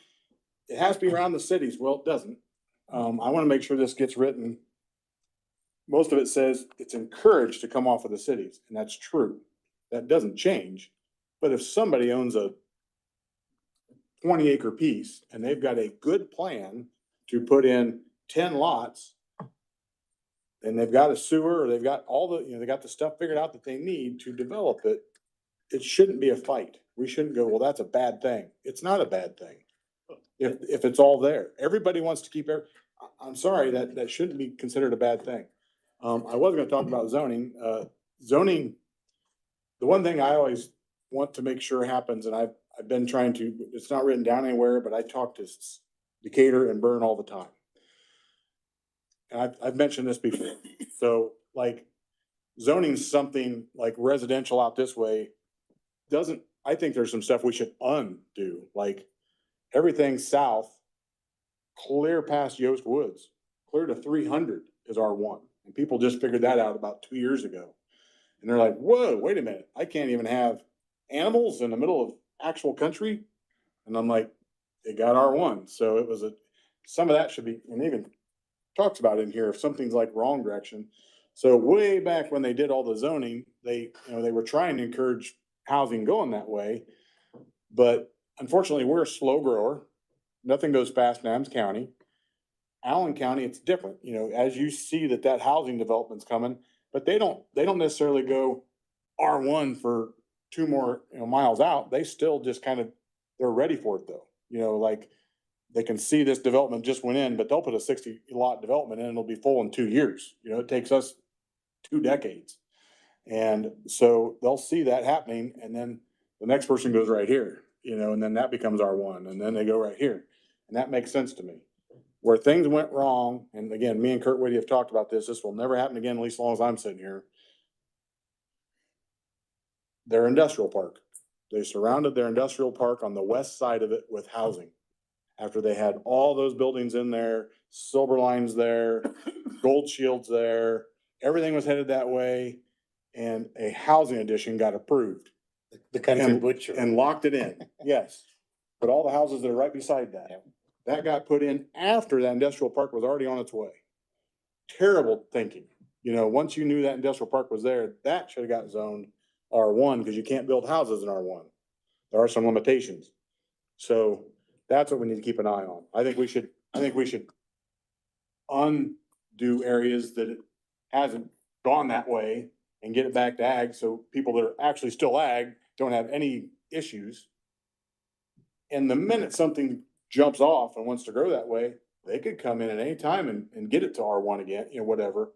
It has to be around the cities. Well, it doesn't. I want to make sure this gets written. Most of it says it's encouraged to come off of the cities, and that's true. That doesn't change. But if somebody owns a 20-acre piece and they've got a good plan to put in 10 lots, and they've got a sewer, or they've got all the, they got the stuff figured out that they need to develop it, it shouldn't be a fight. We shouldn't go, well, that's a bad thing. It's not a bad thing. If it's all there, everybody wants to keep I'm sorry, that shouldn't be considered a bad thing. I was gonna talk about zoning. Zoning, the one thing I always want to make sure happens, and I've been trying to, it's not written down anywhere, but I talk to Decatur and Byrne all the time. And I've mentioned this before. So like zoning's something like residential out this way I think there's some stuff we should undo, like everything south, clear past Yost Woods, clear to 300 is R1. And people just figured that out about 2 years ago. And they're like, whoa, wait a minute. I can't even have animals in the middle of actual country. And I'm like, it got R1. So it was some of that should be, and even talks about it in here, if something's like wrong direction. So way back when they did all the zoning, they were trying to encourage housing going that way. But unfortunately, we're a slow grower. Nothing goes fast in Adams County. Allen County, it's different, as you see that housing development's coming, but they don't necessarily go R1 for 2 more miles out. They still just they're ready for it though. Like they can see this development just went in, but they'll put a 60 lot development in and it'll be full in 2 years. It takes us 2 decades. And so they'll see that happening. And then the next person goes right here, and then that becomes R1 and then they go right here. And that makes sense to me. Where things went wrong, and again, me and Kurt Whitty have talked about this will never happen again, at least as long as I'm sitting here. Their industrial park. They surrounded their industrial park on the west side of it with housing. After they had all those buildings in there, silver lines there, gold shields there, everything was headed that way, and a housing addition got approved. The country butcher. And locked it in, yes. But all the houses that are right beside that. That got put in after that industrial park was already on its way. Terrible thinking. Once you knew that industrial park was there, that should have got zoned R1 because you can't build houses in R1. There are some limitations. So that's what we need to keep an eye on. I think we should undo areas that it hasn't gone that way and get it back to ag. So people that are actually still ag don't have any issues. And the minute something jumps off and wants to grow that way, they could come in at any time and get it to R1 again, whatever.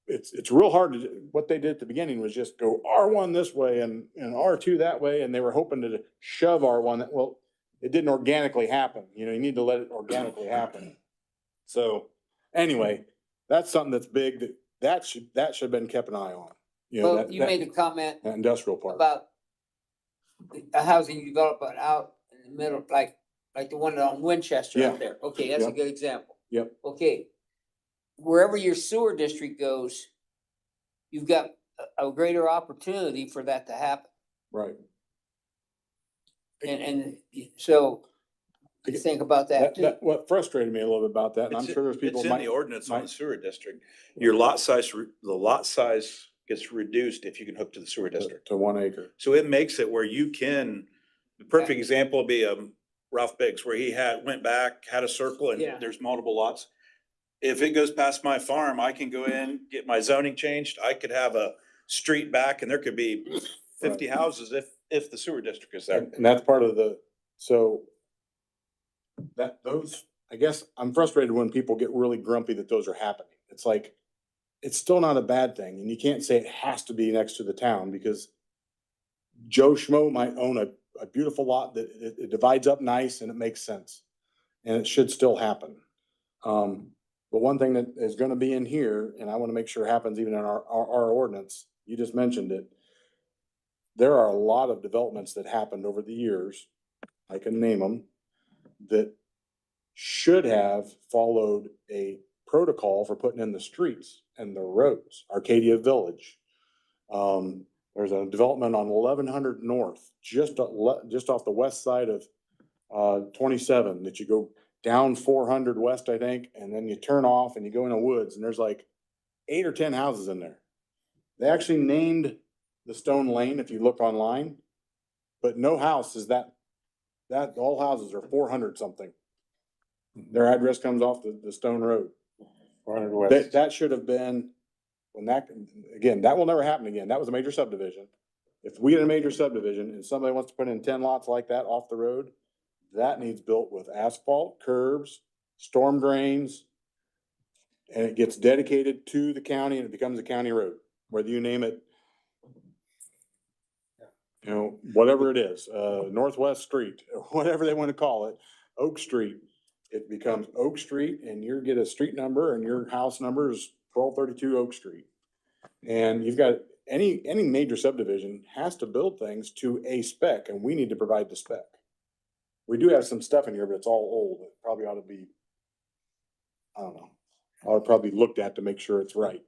It's real hard to do. What they did at the beginning was just go R1 this way and R2 that way. And they were hoping to shove R1 well, it didn't organically happen. You need to let it organically happen. So anyway, that's something that's big that should have been kept an eye on. Well, you made a comment that industrial park. about a housing development out in the middle, like the one on Winchester Yeah. out there. Okay, that's a Yep. good example. Yep. Okay. wherever your sewer district goes, you've got a greater opportunity for that to happen. Right. And so think about that too. What frustrated me a little bit about that, and I'm It's sure there's people. It's in might- the ordinance on the might- sewer district. Your lot size, the lot size gets reduced if you can hook to the sewer district. To 1 acre. So it makes it where you can, the perfect example would be Ralph Biggs, where he went back, had a circle and Yeah. there's multiple lots. If it goes past my farm, I can go in, get my zoning changed. I could have a street back and there could be 50 houses if the sewer district is there. And that's part of so I guess I'm frustrated when people get really grumpy that those are happening. It's like, it's still not a bad thing. And you can't say it has to be next to the town because Joe Schmo might own a beautiful lot that it divides up nice and it makes sense. And it should still happen. But one thing that is gonna be in here, and I wanna make sure happens even in our ordinance, you just mentioned it. There are a lot of developments that happened over the years, I can name them, that should have followed a protocol for putting in the streets and the roads. Arcadia Village. There's a development on 1100 North, just off the west side of 27, that you go down 400 west, I think, and then you turn off and you go in the woods, and there's like 8 or 10 houses in there. They actually named the Stone Lane if you look online, but no house is that all houses are 400 something. Their address comes off the Stone Road. 400 west. That should have been, again, that will never happen again. That was a major subdivision. If we get a major subdivision and somebody wants to put in 10 lots like that off the road, that needs built with asphalt, curbs, storm drains, and it gets dedicated to the county and it becomes a county road, whether you name it, you know, whatever it is, Northwest Street, whatever they want to call it, Oak Street. It becomes Oak Street and you get a street number and your house number is 1232 Oak Street. And you've got any major subdivision has to build things to a spec, and we need to provide the spec. We do have some stuff in here, but it's all old. It probably ought to be, I don't know, ought to probably be looked at to make sure it's right.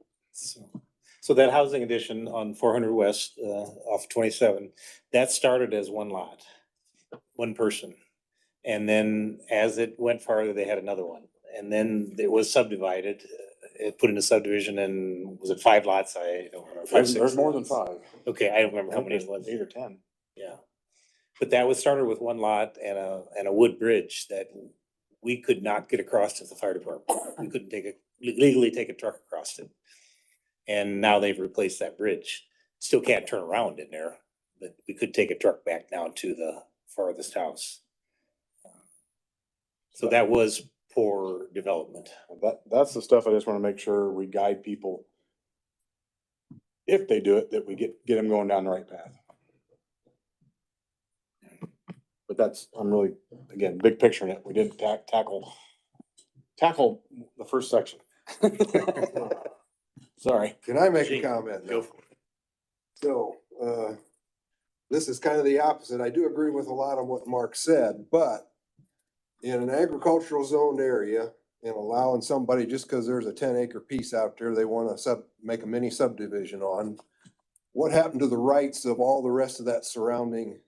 So that housing addition on 400 west, off 27, that started as one lot, one person. And then as it went farther, they had another one. And then it was subdivided, it put in a subdivision, and was it 5 lots? I don't remember. 5, 6 There's more than lots. 5. Okay, I don't remember how many it was. 8 or 10. Yeah. But that was started with one lot and a wood bridge that we could not get across to the fire department. We couldn't legally take a truck across it. And now they've replaced that bridge. Still can't turn around in there, but we could take a truck back down to the farthest house. So that was poor development. That's the stuff I just want to make sure we guide people. If they do it, that we get them going down the right path. But I'm really, again, big picture in it. We didn't tackle the first section. Sorry. Can I make a Gee, comment now? Go for it. So, this is kind of the opposite. I do agree with a lot of what Mark said, but in an agricultural zoned area and allowing somebody, just because there's a 10-acre piece out there, they want to make a mini subdivision on, what happened to the rights of all the rest of that surrounding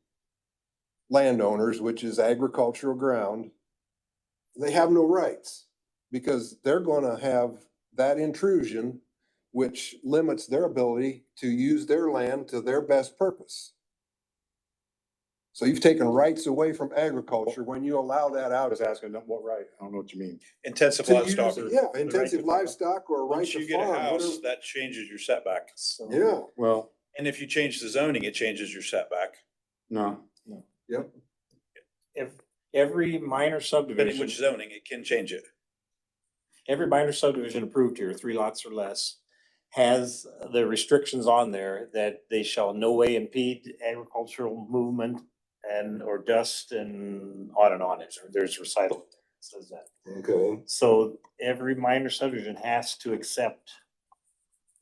landowners, which is agricultural ground? They have no rights because they're going to have that intrusion, which limits their ability to use their land to their best purpose. So you've taken rights away from agriculture when you allow that I out. was asking what right. I don't know what you mean. Intensive To use- livestock. Yeah, The right intensive to farm. livestock or a right Once to you get a farm, house, whatever. that changes your setback. Yeah, Well, And if you change the zoning, it changes your setback. no. yep. If every minor Depending subdivision, which zoning, it can change it. every minor subdivision approved here, 3 lots or less, has the restrictions on there that they shall no way impede agricultural movement and or dust and on and on. There's recital that says that. Okay. So every minor subdivision has to accept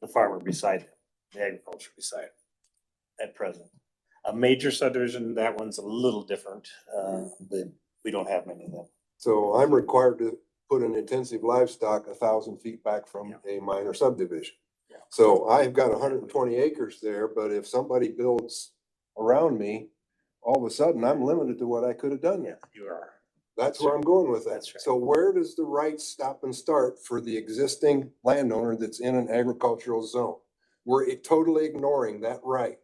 the farmer beside them, the agriculture beside them at present. A major subdivision, that one's a little different, but we don't have many of them. So I'm required to put an intensive livestock 1,000 feet back from a minor subdivision. So I've got 120 acres there, but if somebody builds around me, all of a sudden I'm limited to what I could have done there. You are. That's where I'm going with that. That's right. So where does the right stop and start for the existing landowner that's in an agricultural zone? We're totally ignoring that right.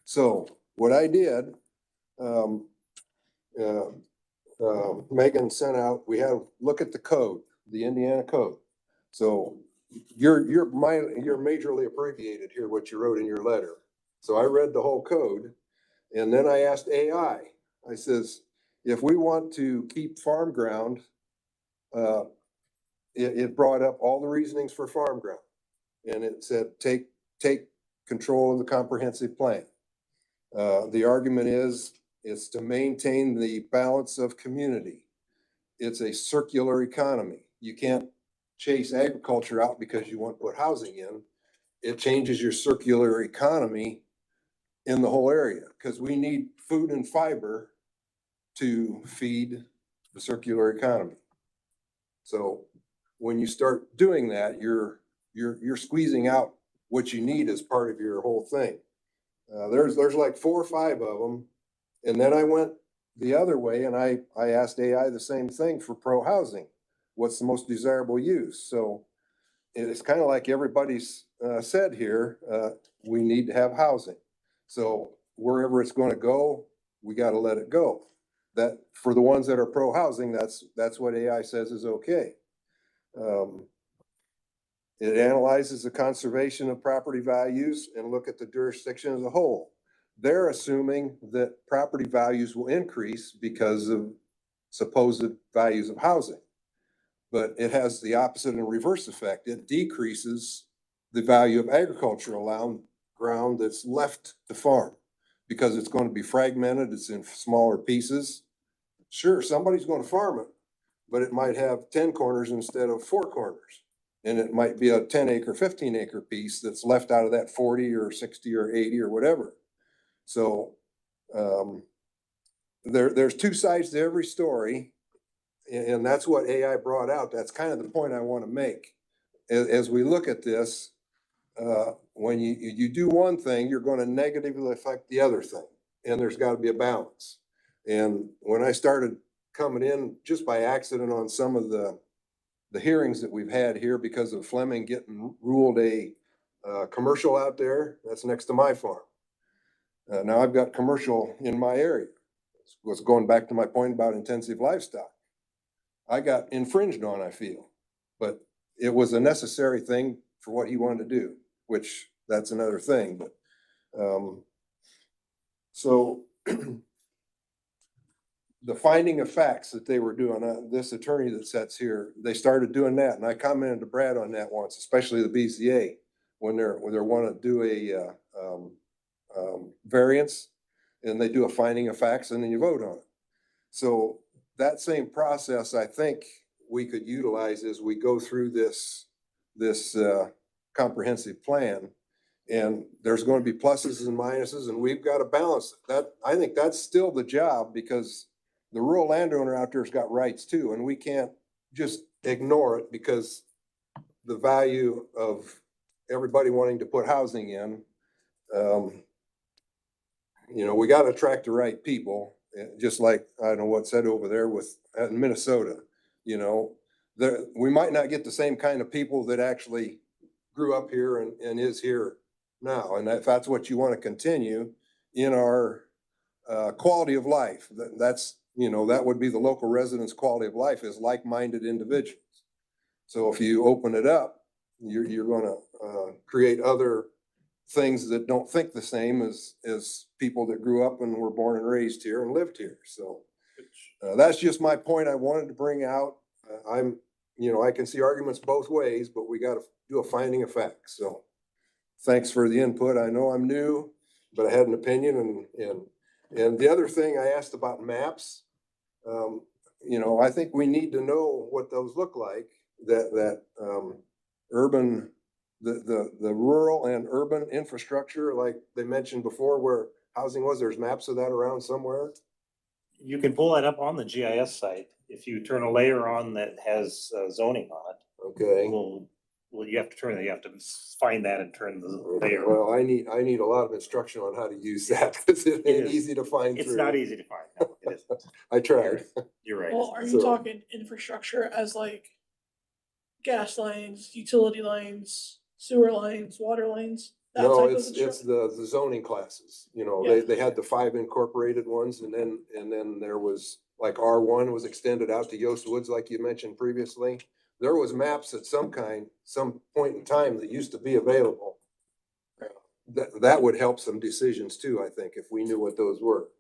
So what I did, Megan sent out, we had, look at the code, the Indiana code. So you're majorly abbreviated here, what you wrote in your letter. So I read the whole code and then I asked AI, I says, if we want to keep farm ground, it brought up all the reasonings for farm ground. And it said, take control of the comprehensive plan. The argument is, it's to maintain the balance of community. It's a circular economy. You can't chase agriculture out because you want to put housing in. It changes your circular economy in the whole area, because we need food and fiber to feed the circular economy. So when you start doing that, you're squeezing out what you need as part of your whole thing. There's like 4 or 5 of them. And then I went the other way and I asked AI the same thing for pro housing. What's the most desirable use? So it's kind of like everybody's said here, we need to have housing. So wherever it's going to go, we got to let it go. That for the ones that are pro housing, that's what AI says is okay. It analyzes the conservation of property values and look at the jurisdiction as a whole. They're assuming that property values will increase because of supposed values of housing. But it has the opposite and reverse effect. It decreases the value of agricultural ground that's left to farm because it's going to be fragmented. It's in smaller pieces. Sure, somebody's going to farm it, but it might have 10 corners instead of 4 corners. And it might be a 10-acre, 15-acre piece that's left out of that 40 or 60 or 80 or whatever. So there's 2 sides to every story. And that's what AI brought out. That's kind of the point I want to make. As we look at this, when you do one thing, you're going to negatively affect the other thing. And there's got to be a balance. And when I started coming in just by accident on some of the hearings that we've had here because of Fleming getting ruled a commercial out there, that's next to my farm. Now I've got commercial in my area. Was going back to my point about intensive livestock. I got infringed on, I feel, but it was a necessary thing for what he wanted to do, which that's another thing. But so the finding of facts that they were doing, this attorney that sits here, they started doing that. And I commented to Brad on that once, especially the BZA, when they want to do a variance and they do a finding of facts and then you vote on it. So that same process, I think we could utilize as we go through this comprehensive plan. And there's going to be pluses and minuses, and we've got to balance that. I think that's still the job, because the rural landowner out there's got rights too, and we can't just ignore it because the value of everybody wanting to put housing in. We got to attract the right people. Just like, I don't know what's said over there in Minnesota, we might not get the same kind of people that actually grew up here and is here now. And if that's what you want to continue in our quality of life, that would be the local residents' quality of life is like-minded individuals. So if you open it up, you're going to create other things that don't think the same as people that grew up and were born and raised here and lived here. So that's just my point I wanted to bring out. I can see arguments both ways, but we got to do a finding of facts. So thanks for the input. I know I'm new, but I had an opinion. And the other thing I asked about maps, I think we need to know what those look like, that urban, the rural and urban infrastructure, like they mentioned before, where housing was. There's maps of that around somewhere. You can pull that up on the GIS site. If you turn a layer on that has zoning on it, Okay. well, you have to find that and turn the layer. Well, I need a lot of instruction on how to use that, because it ain't is. easy to find through. It's not easy to find. No, it isn't. I tried. You're right. Well, are you So- talking infrastructure as like gas lines, utility lines, sewer lines, water lines? That No, type of it's instru- the zoning classes, you know, Yeah. they had the 5 incorporated ones, and then there was, like, R1 was extended out to Yost Woods, like you mentioned previously. There was maps at some point in time that used to be available. That would help some decisions too, I think, if we knew what those were.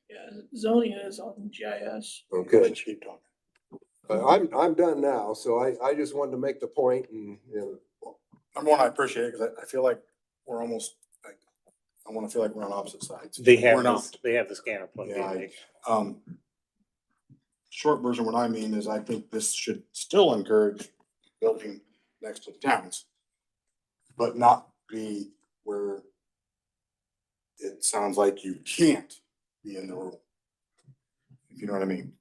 Yeah, zoning is on GIS. Okay, Let's keep talking. I'm done now, so I just wanted to make the point and. Number one, I appreciate it, because I feel like we're almost, like, I wanna feel like we're on opposite sides. They We're have not. the scanner plugged Yeah, in. Short version, what I mean is I think this should still encourage building next to the towns, but not be where it sounds like you can't be in the rural. If you know what I mean.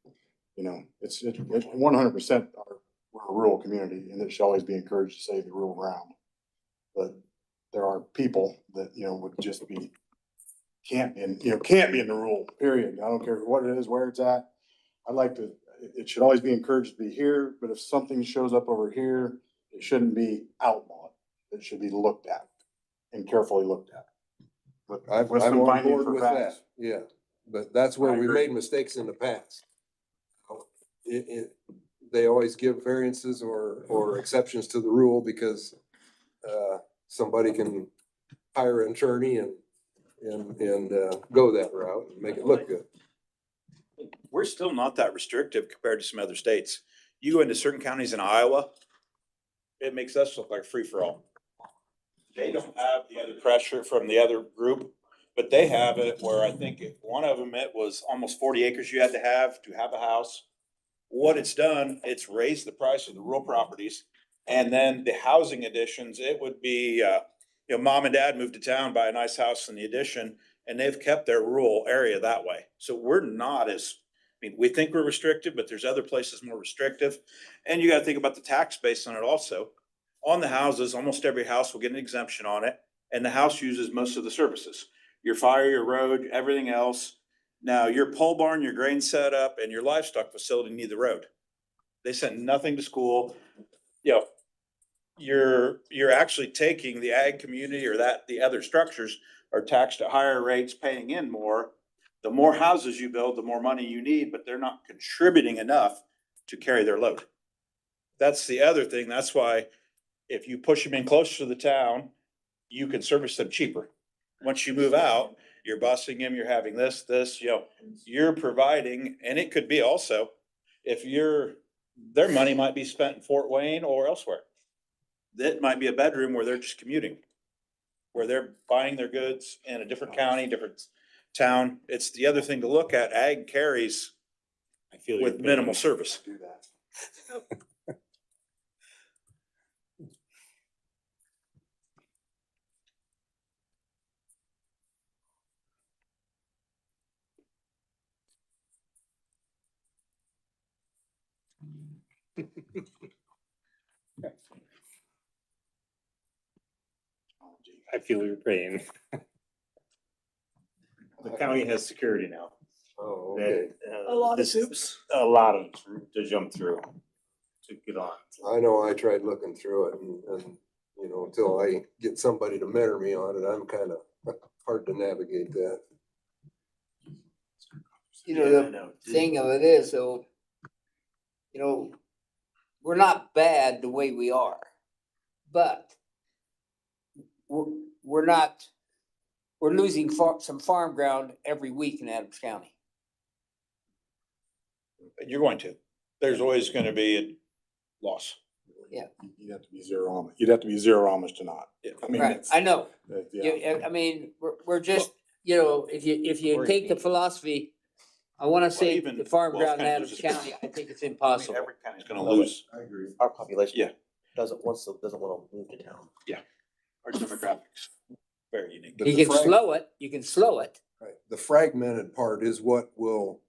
You know, it's 100% we're a rural community, and it should always be encouraged to save the rural ground. But there are people that, you know, would just be, can't be in the rural, period. I don't care what it is, where it's at. I'd like to, it should always be encouraged to be here, but if something shows up over here, it shouldn't be outlawed. It should be looked at and carefully looked at. But I'm with some on findings board for with facts. that, yeah, but that's where I we agree. made mistakes in the past. They always give variances or exceptions to the rule because, somebody can hire an attorney and go that route and make it look good. We're still not that restrictive compared to some other states. You go into certain counties in Iowa, it makes us look like free for all. They don't have the other pressure from the other group, but they have it where I think one of them, it was almost 40 acres you had to have a house. What it's done, it's raised the price of the rural properties. And then the housing additions, it would be, mom and dad moved to town, buy a nice house in the addition, and they've kept their rural area that way. So we're not as, we think we're restricted, but there's other places more restrictive. And you gotta think about the tax base on it also. On the houses, almost every house will get an exemption on it, and the house uses most of the services. Your fire, your road, everything else. Now, your pole barn, your grain setup, and your livestock facility need the road. They sent nothing to school. You're actually taking the ag community or the other structures are taxed at higher rates, paying in more. The more houses you build, the more money you need, but they're not contributing enough to carry their load. That's the other thing. That's why if you push them in closer to the town, you can service them cheaper. Once you move out, you're busing them, you're having this, you're providing, and it could be also, their money might be spent in Fort Wayne or elsewhere. That might be a bedroom where they're just commuting, where they're buying their goods in a different county, different town. It's the other thing to look at. Ag carries I feel your with pain. minimal service. Do that. I feel your pain. The county has security now. Oh, okay. A lot of this- hoops. A lot of to jump through to get on. I know I tried looking through it and, until I get somebody to mentor me on it, I'm kind of hard to navigate that. The thing of it is, though, we're not bad the way we are, but we're losing some farm ground every week in Adams County. You're going to. There's always going to be a loss. You'd have to be zero Amish to not. I mean, Right, it's- I know. yeah. I mean, we're just, if you take the philosophy, I wanna say even the farm Wells ground in County Adams loses- County, I think it's impossible. Every county's going to lose. I agree. Our population. Yeah. Doesn't want to move to town. Our demographics, very unique. But You the can slow it. Right. The fragmented part is what will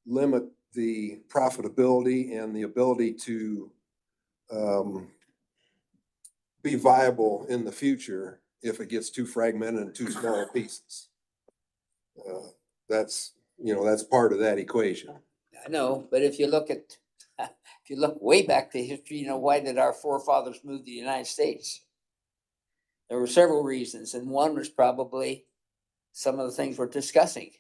limit the profitability and the ability to be viable in the future if it gets too fragmented and too small pieces. That's, that's part of that equation. I know, but if you look at, if you look way back to history, why did our forefathers move to the United States? There were several reasons, and one was probably some of the things we're discussing.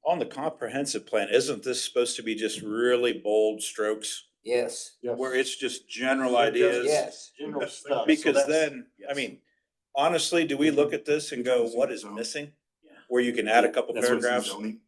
On the comprehensive plan, isn't this supposed to be just really bold strokes? Yes, Where it's just general ideas? yes. General stuff. Because So that's- then, I mean, honestly, do we look at this and go, what is missing? Where you can add a couple That's what's in paragraphs zoning.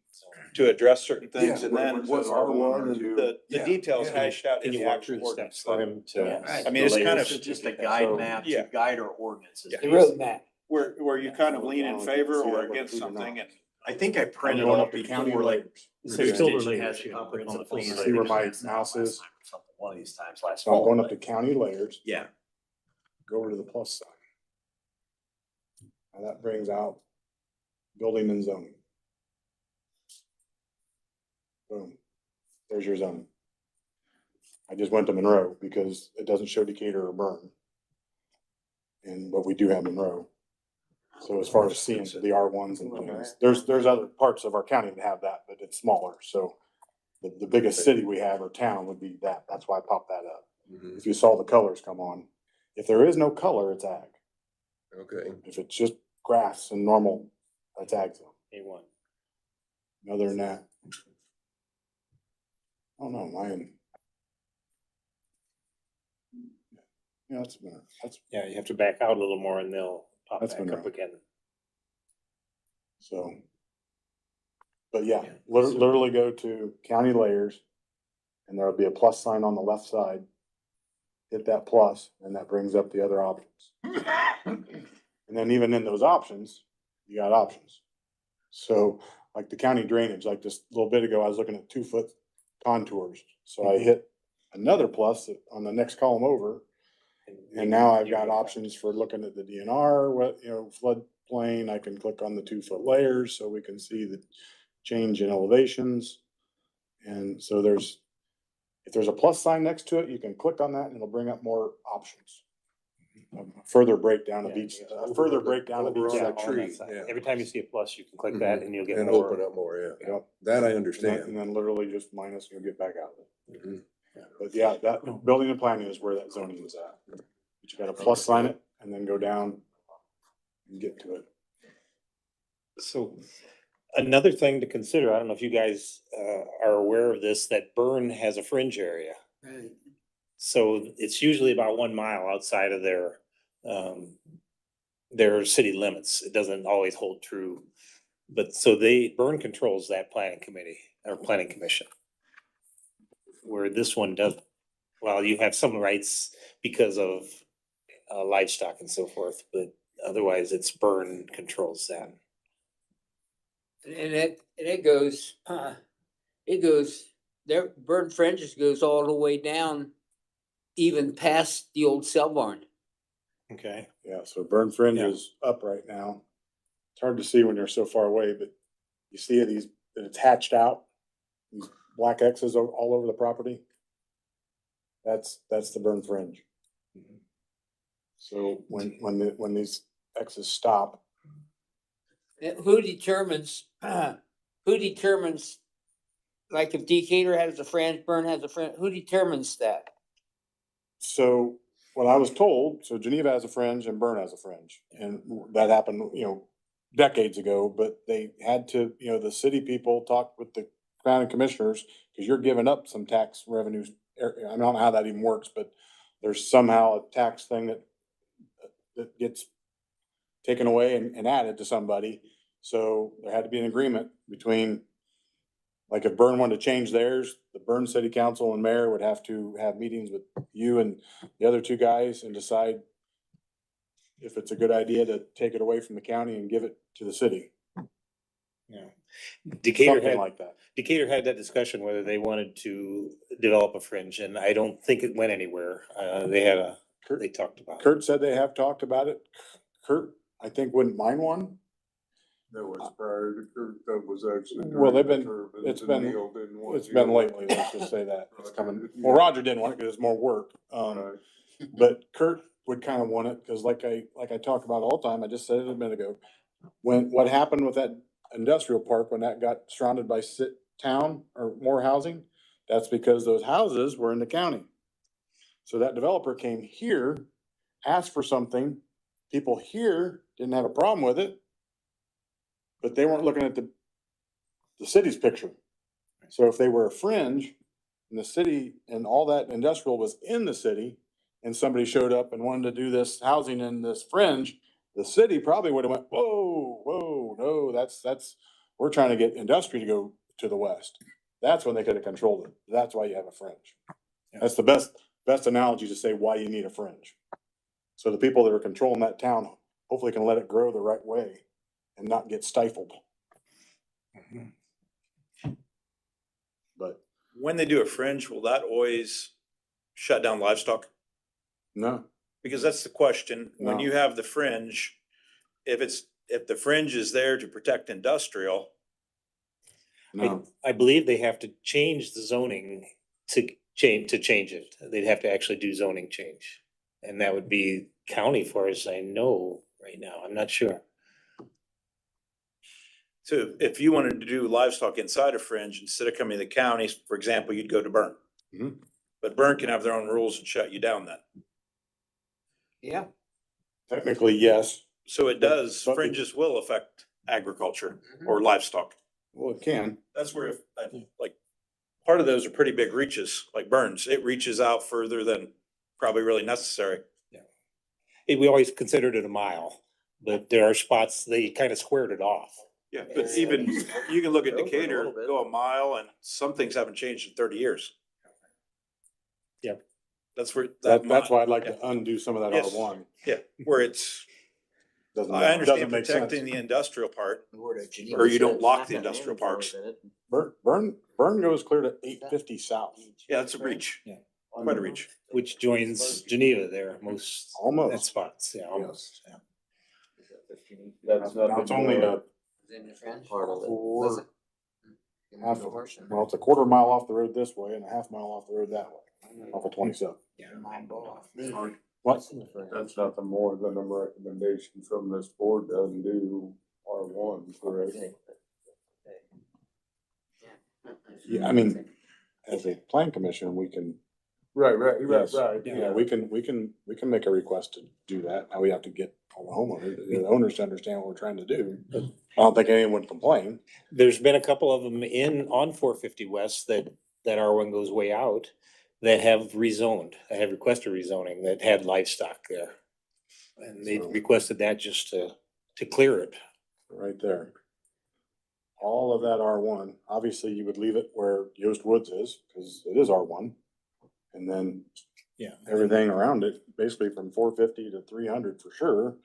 to address certain things, Yeah, and then what's R1 and the yeah. details hashed out in Can you the walk actual through the steps ordinance. for him Yeah, to? Right. I mean, it's kind of This is just a guide map yeah. to guide our ordinances. Yeah. The road map. Where you kind of lean in favor or against something, and I think I printed going off up to county before, like, layers. this There's still extension layers, has you a know, click on the comprehensive full plan. site. See where my I think it's mouse last is? time or something, one of these times last So I'm fall. going up to county layers, Yeah, go over to the plus sign. Now that brings out building and zoning. Boom, there's your zoning. I just went to Monroe because it doesn't show Decatur or Burn. But we do have Monroe. So as far as seeing the R1s and things, there's other parts of our county that have that, but it's smaller, so. The biggest city we have or town would be that, that's why I popped that up. If you saw the colors come on, if there is no color, it's ag. Okay. If it's just grass and normal, that's ag zone. A1. Other than that. Oh no, mine. Yeah, that's, Yeah, you have to back out a little more and they'll pop That's back been up right. again. so. But yeah, Yeah. literally go to county layers. And there'll be a plus sign on the left side. Hit that plus, and that brings up the other options. And then even in those options, you got options. So like the county drainage, like just a little bit ago, I was looking at 2-foot contours. So I hit another plus on the next column over. And now I've got options for looking at the DNR, floodplain. I can click on the 2-foot layers so we can see the change in elevations. And so if there's a plus sign next to it, you can click on that and it'll bring up more options. Further breakdown of each, further breakdown of Over each. on Yeah, that on tree, that side. yeah. Every time you see a plus, you can click that and you'll get And more. open up more, yeah. Yep. That I And understand. then literally just minus, you'll get back out of it. Mhm. Yeah, but yeah, that building and planning is where that zoning is at. But you gotta plus sign it and then go down and get to it. So another thing to consider, I don't know if you guys are aware of this, that Burn has a fringe area. Right. So it's usually about 1 mile outside of their city limits. It doesn't always hold true. But so Burn controls that planning committee or planning commission. Where this one doesn't. Well, you have some rights because of livestock and so forth, but otherwise it's Burn controls that. And it goes, their bird fringes goes all the way down, even past the old cell barn. Okay. Yeah, so burn fringe Yeah. is up right now. It's hard to see when you're so far away, but you see that it's hatched out. These black X's all over the property. That's the burn fringe. So when these X's stop, Who determines, like if Decatur has a fringe, Burn has a fringe, who determines that? so what I was told, so Geneva has a fringe and Burn has a fringe. And that happened, decades ago, but they had to, the city people talked with the county commissioners, because you're giving up some tax revenues. I don't know how that even works, but there's somehow a tax thing that gets taken away and added to somebody. So there had to be an agreement between, like if Burn wanted to change theirs, the Burn City Council and mayor would have to have meetings with you and the other two guys and decide if it's a good idea to take it away from the county and give it to the city. Yeah. Decatur Something had like that. Decatur had that discussion whether they wanted to develop a fringe, and I don't think it went anywhere. They talked about it. Kurt said they have talked about it. Kurt, I think, wouldn't mind one. That was prior to Kurt, that was actually. Well, they've during been- the turbines, it's and been- Neil didn't want It's to been go. lately, let's just say that. It's coming. Roger, Well, Roger didn't want it because it's more work. Right. But Kurt would kind of want it, because like I talk about all the time, I just said it a minute ago. What happened with that industrial park, when that got surrounded by town or more housing, that's because those houses were in the county. So that developer came here, asked for something, people here didn't have a problem with it. But they weren't looking at the city's picture. So if they were a fringe and the city and all that industrial was in the city, and somebody showed up and wanted to do this housing in this fringe, the city probably would have went, whoa, no, that's, we're trying to get industry to go to the west. That's when they could have controlled it. That's why you have a fringe. That's the best analogy to say why you need a fringe. So the people that are controlling that town hopefully can let it grow the right way and not get stifled. But When they do a fringe, will that always shut down livestock? no, Because that's the question. When No. you have the fringe, if the fringe is there to protect industrial, no. I believe they have to change the zoning to change it. They'd have to actually do zoning change. And that would be county for us, I know right now. I'm not sure. so if you wanted to do livestock inside a fringe, instead of coming to the county, for example, you'd go to Bern. Mhm. But Bern can have their own rules and shut you down then. Yeah, Technically, yes. So it does, But- fringes will affect agriculture or livestock. Well, it can. That's where, like, part of those are pretty big reaches, like Burns. It reaches out further than probably really necessary. We always considered it a mile, but there are spots, they kind of squared it off. Yeah, but even, you can look at Over a Decatur, little bit. go a mile, and some things haven't changed in 30 years. Yep. That's where. That's why I'd like to undo some of that Yes. R1. Yeah, where it's, Doesn't I make- understand doesn't make sense. protecting the industrial part, Or or you don't lock the industrial parks. Burn goes clear to 850 south. Yeah, it's a reach. Yeah. Quite a reach. Which joins Geneva there, most. Almost. That spots, yeah, almost, yeah. That's Now it's only a Part of it. Four- Was it? half, well, it's a quarter mile off the road this way and a half mile off the road that way, off of 27. What? That's nothing more than a recommendation from this board to undo R1, correct? Yeah, I mean, as a plan commission, we can, Right, yes, right. yeah, we can make a request to do that. Now we have to get all the homeowners, the owners to understand what we're trying to do. I don't think anyone would complain. There's been a couple of them on 450 West that R1 goes way out that have rezoned, that have requested rezoning, that had livestock there. And they requested that just to clear it. Right there. All of that R1, obviously you would leave it where Yost Woods is, because it is R1. And then Yeah. everything around it, basically from 450 to 300 for sure,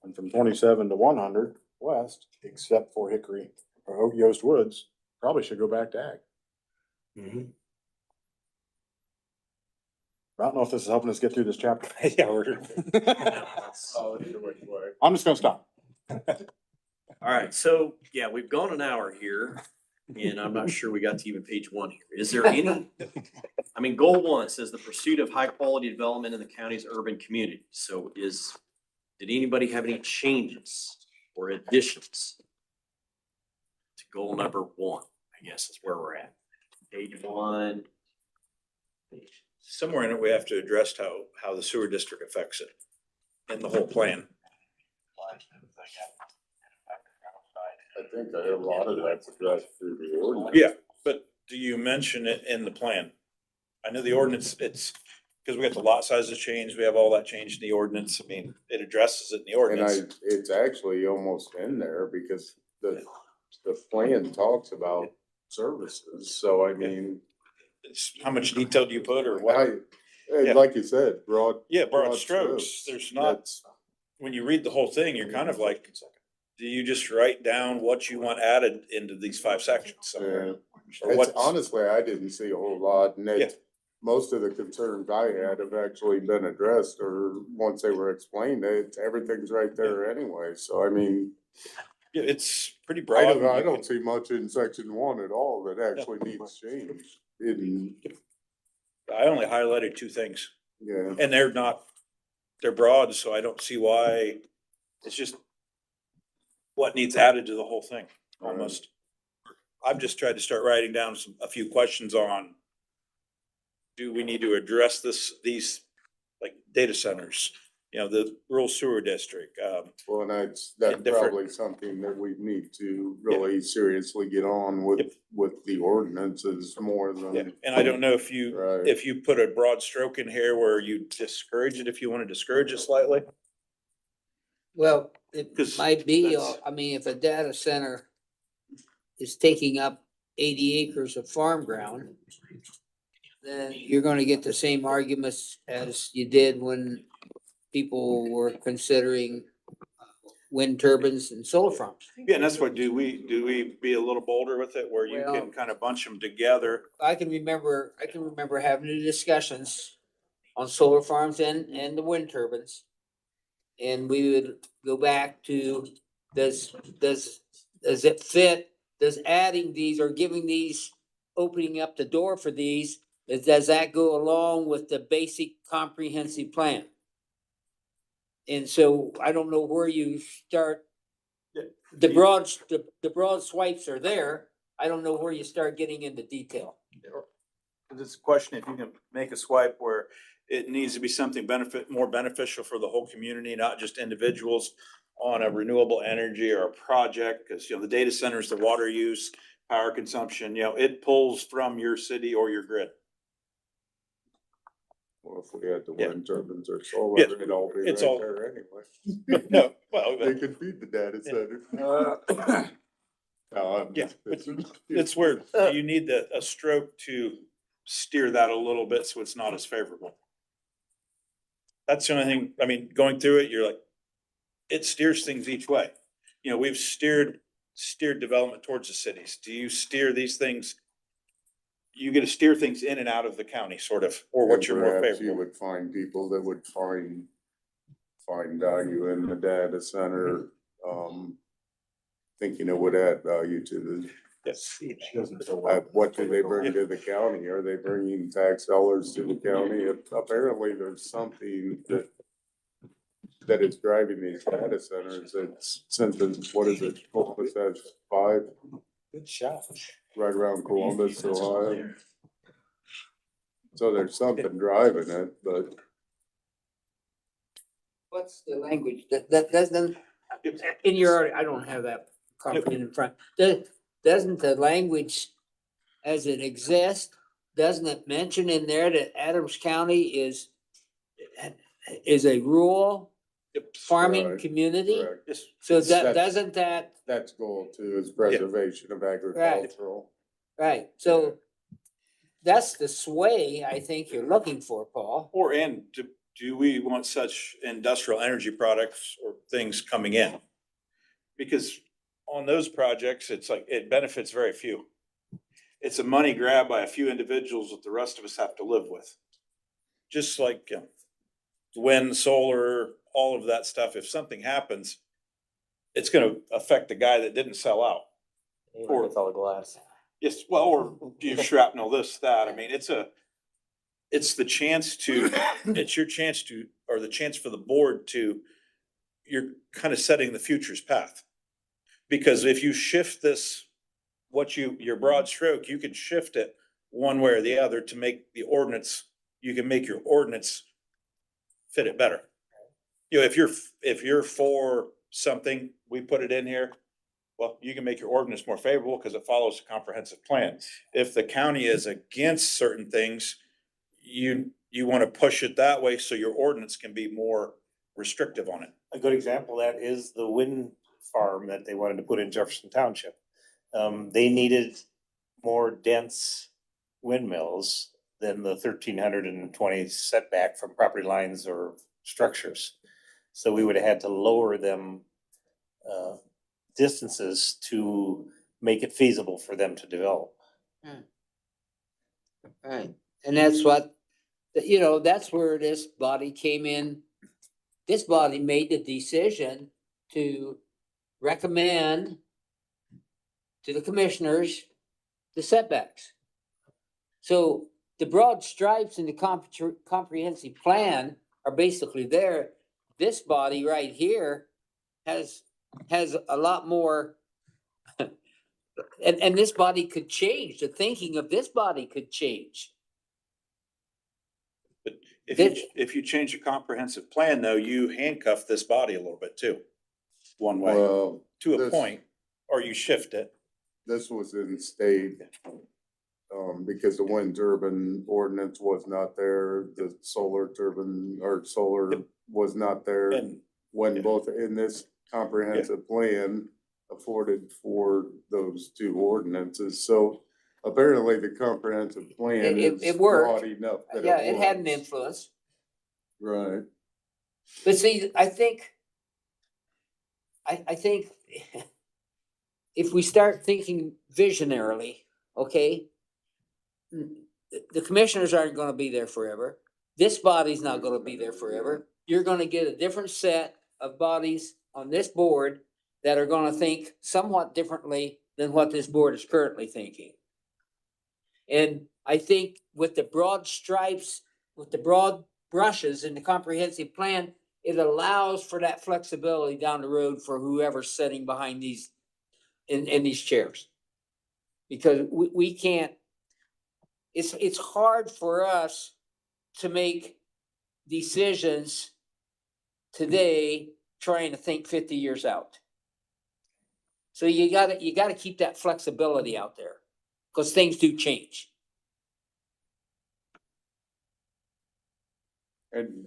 and from 27 to 100 west, except for Hickory or Yost Woods, probably should go back to ag. Mhm. I don't know if this is helping us get through this chapter. Yeah, we're. I'm just gonna stop. All right, so, yeah, we've gone an hour here, and I'm not sure we got to even page 1 here. Is there any, I mean, goal 1 says the pursuit of high-quality development in the county's urban communities. So did anybody have any changes or additions to goal number 1, I guess is where we're at. Page 1. Somewhere in it, we have to address how the sewer district affects it in the whole plan. I think a lot of that's addressed through the ordinance. Yeah, but do you mention it in the plan? I know the ordinance, it's, because we got the lot sizes changed, we have all that changed in the ordinance. I mean, it addresses it in the And ordinance. it's actually almost in there because the plan talks about services, so I mean. It's how much detail do you put or what? Hey, like you said, broad. Yeah, broad strokes. There's not, That's- when you read the whole thing, you're kind of like, do you just write down what you want added into these 5 sections somewhere? Yeah. Or It's, what's- honestly, I didn't see a whole lot, and Yeah. most of the concerns I had have actually been addressed, or once they were explained, everything's right there anyway, so I mean, Yeah, it's pretty I broad. don't, I don't see much in section one at all that actually needs change. I only highlighted two things Yeah, and they're broad, so I don't see why. It's just what needs added to the whole thing, almost. I've just tried to start writing down a few questions on, do we need to address these like data centers, the rural sewer district, well, that's different- probably something that we need to really seriously get on with, Yep. with the ordinances more yeah. than. And I don't know if Right. if you put a broad stroke in here where you discourage it, if you want to discourage it slightly. Well, it 'Cause might be, that's- I mean, if a data center is taking up 80 acres of farm ground, then you're gonna get the same arguments as you did when people were considering wind turbines and solar farms. Yeah, and that's what, do we be a little bolder with it where you Well- can kind of bunch them together? I can remember having the discussions on solar farms and the wind turbines. And we would go back to, does it fit, does adding these or giving these, opening up the door for these, does that go along with the basic comprehensive plan? And so I don't know where you start. The broad swipes are there. I don't know where you start getting into detail. It's a question if you can make a swipe where it needs to be something more beneficial for the whole community, not just individuals on a renewable energy or a project, because, the data centers, the water use, power consumption, it pulls from your city or your grid. Well, if we had the Yeah. wind turbines or solar, Yeah, it'd all be right it's all- there anyway. No, well, They could feed the data center. No, I'm yeah, just it's, kidding. it's where you need a stroke to steer that a little bit so it's not as favorable. That's the only thing, I mean, going through it, you're like, it steers things each way. We've steered development towards the cities. Do you steer these things? You get to steer things in and out of the county, sort of, or what And you're more perhaps you favorable. would find people that would find value in the data center, thinking it would add value to the. Yes. What do they bring to the county? Are they bringing tax dollars to the county? Apparently, there's something that is driving these data centers. It's since, what is it, Columbus has 5 Good shot. right around Columbus, Ohio. So there's something driving it, but What's the language that doesn't, in your, I don't have that copy in front. Doesn't the language as it exists, doesn't it mention in there that Adams County is a rural farming Right, community? correct. Yes. So That's- doesn't that, That's goal too, is preservation of agricultural. right, so that's the sway I think you're looking for, Paul. Do we want such industrial energy products or things coming in? Because on those projects, it's like, it benefits very few. It's a money grab by a few individuals that the rest of us have to live with. Just like wind, solar, all of that stuff, if something happens, it's gonna affect the guy that didn't sell out. Or with all the glass. Yes, well, or you shrapnel this, that, I mean, it's the chance to, it's your chance to, or the chance for the board to, you're kind of setting the future's path. Because if you shift this, your broad stroke, you can shift it one way or the other to make the ordinance, you can make your ordinance fit it better. If you're for something, we put it in here, well, you can make your ordinance more favorable because it follows a comprehensive plan. If the county is against certain things, you want to push it that way so your ordinance can be more restrictive on it. A good example of that is the wind farm that they wanted to put in Jefferson Township. They needed more dense windmills than the 1,320 setback from property lines or structures. So we would have had to lower them distances to make it feasible for them to develop. Right, and that's what, that's where this body came in. This body made the decision to recommend to the commissioners the setbacks. So the broad stripes in the comprehensive plan are basically there. This body right here has a lot more. And this body could change. The thinking of this body could change. If you change the comprehensive plan though, you handcuff this body a little bit too. One way, Well, to a this- point, or you shift it. This was in state, because the wind turbine ordinance was not there, the solar turbine or solar was not there. And When both in this comprehensive plan afforded for those two ordinances, so apparently the comprehensive plan It is worked. broad enough that Yeah, it had an works. influence. Right, But see, I think if we start thinking visionarily, okay, the commissioners aren't gonna be there forever. This body's not gonna be there forever. You're gonna get a different set of bodies on this board that are gonna think somewhat differently than what this board is currently thinking. And I think with the broad stripes, with the broad brushes in the comprehensive plan, it allows for that flexibility down the road for whoever's sitting behind these, in these chairs. Because we can't, it's hard for us to make decisions today trying to think 50 years out. So you gotta keep that flexibility out there, because things do change. and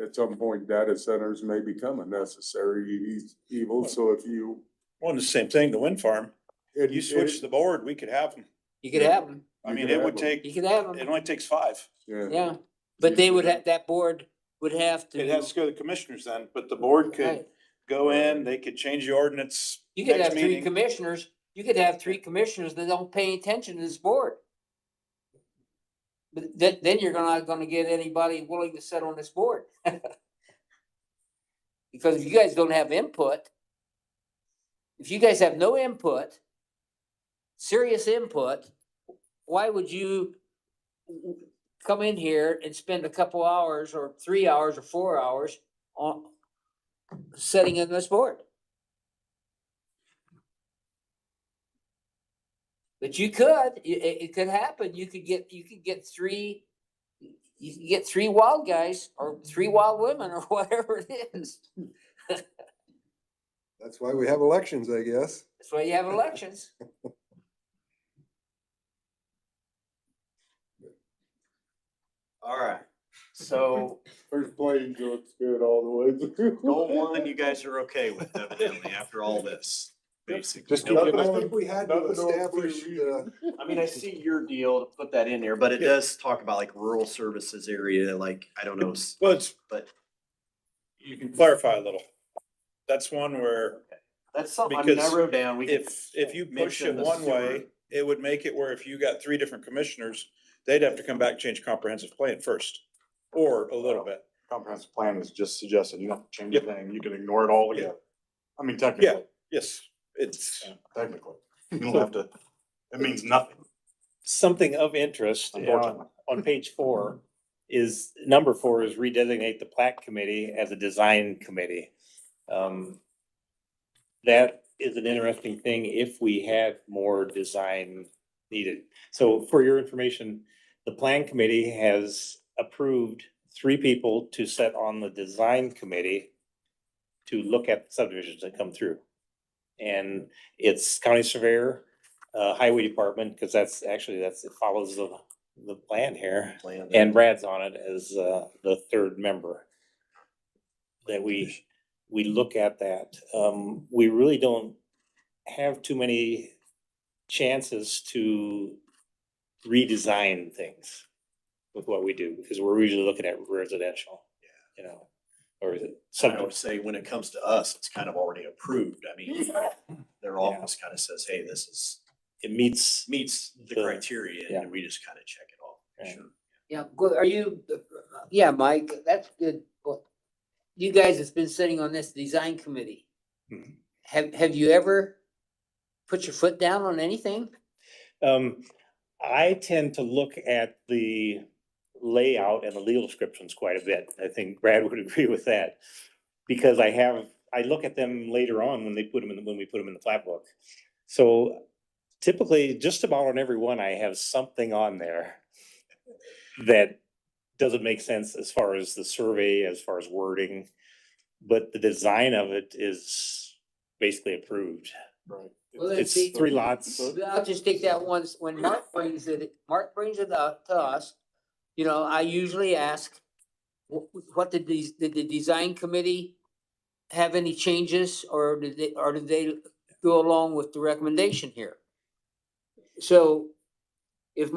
at some point, data centers may become a necessary evil, so if you. Well, and the same thing, the wind farm, you switch the board, we could have them. You could have them, I You mean, could it would have 'em. take, you could have it them, only takes 5. yeah. But they would have, that board would have to. It has to go to the commissioners then, but the board could Right. go in, they could change the ordinance You could next have three meeting. commissioners, you could have 3 commissioners that don't pay attention to this board. But then you're not gonna get anybody willing to sit on this board. Because if you guys don't have input, if you guys have no input, serious input, why would you come in here and spend a couple hours or 3 hours or 4 hours on sitting in this board? But you could, it could happen. You could get 3 wild guys or 3 wild women or whatever it is. That's why we have elections, I guess. That's why you have elections. All right, so First plane looks good all the way through. goal 1, you guys are okay with evidently after all this, basically. Just No- keep I getting- think we had to Nothing on establish, free I mean, I see your deal to put that in there, but it does talk about like rural services area, like, I don't know, Well, it's, but you can clarify a little. That's one where that's something, I mean, I Because wrote down, we could if you push mention it the one sewer. way, it would make it where if you got 3 different commissioners, they'd have to come back and change comprehensive plan first, or a little bit. Comprehensive plan is just suggested, you don't have to change Yep. anything, you can ignore it all again. I mean, technically, Yes, it's, technically, you don't have to, it means nothing, Something of interest unfortunately. on page 4 is, number 4 is redesignate the plat committee as a design committee. That is an interesting thing if we had more design needed. So for your information, the plan committee has approved 3 people to sit on the design committee to look at subdivisions that come through. And it's county surveyor, highway department, because it follows the plan here. plan. And Brad's on it as the 3rd member. That we look at that. We really don't have too many chances to redesign things with what we do, because we're usually looking at residential, you know, or is it I something. would say when it comes to us, it's kind of already approved. I mean, their office kind of says, hey, this is, It meets, meets the The- criteria, yeah. and we just kind of check it off. Right. Sure. Yeah, good. Are you, yeah, Mike, that's good. Well, you guys has been sitting on this design committee. Mhm. have you ever put your foot down on anything? I tend to look at the layout and the legal descriptions quite a bit. I think Brad would agree with that. Because I look at them later on when we put them in the flat book. So typically, just about on every one, I have something on there that doesn't make sense as far as the survey, as far as wording. But the design of it is basically approved. Right. Well, then It's see- 3 lots. I'll just take that once, when Mark brings it up to us, you know, I usually ask, what did the design committee have any changes, or did they go along with the recommendation here? So if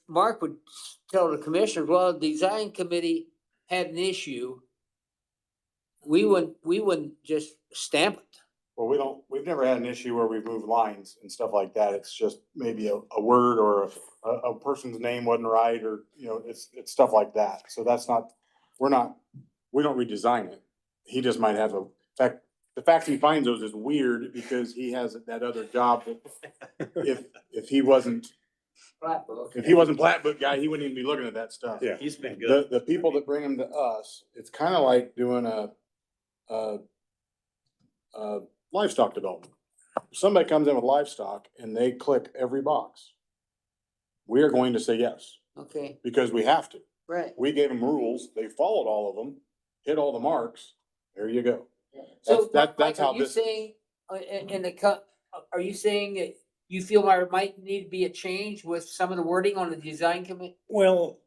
Mark would tell the commissioners, well, the design committee had an issue, we wouldn't just stamp it. Well, we've never had an issue where we've moved lines and stuff like that. It's just maybe a word or a person's name wasn't right, or, you know, it's stuff like that. So that's not, we don't redesign it. He just might have the fact he finds those is weird because he has that other job that if he wasn't plat book guy, he wouldn't even be looking at that stuff. Yeah. He's been good. The people that bring them to us, it's kind of like doing a livestock development. If somebody comes in with livestock and they click every box, we are going to say yes, Okay, because we have to. right. We gave them rules, they followed all of them, hit all the marks, there you go. So, That's Mike, how are you this- saying, are you saying that you feel there might need to be a change with some of the wording on the design committee? Well,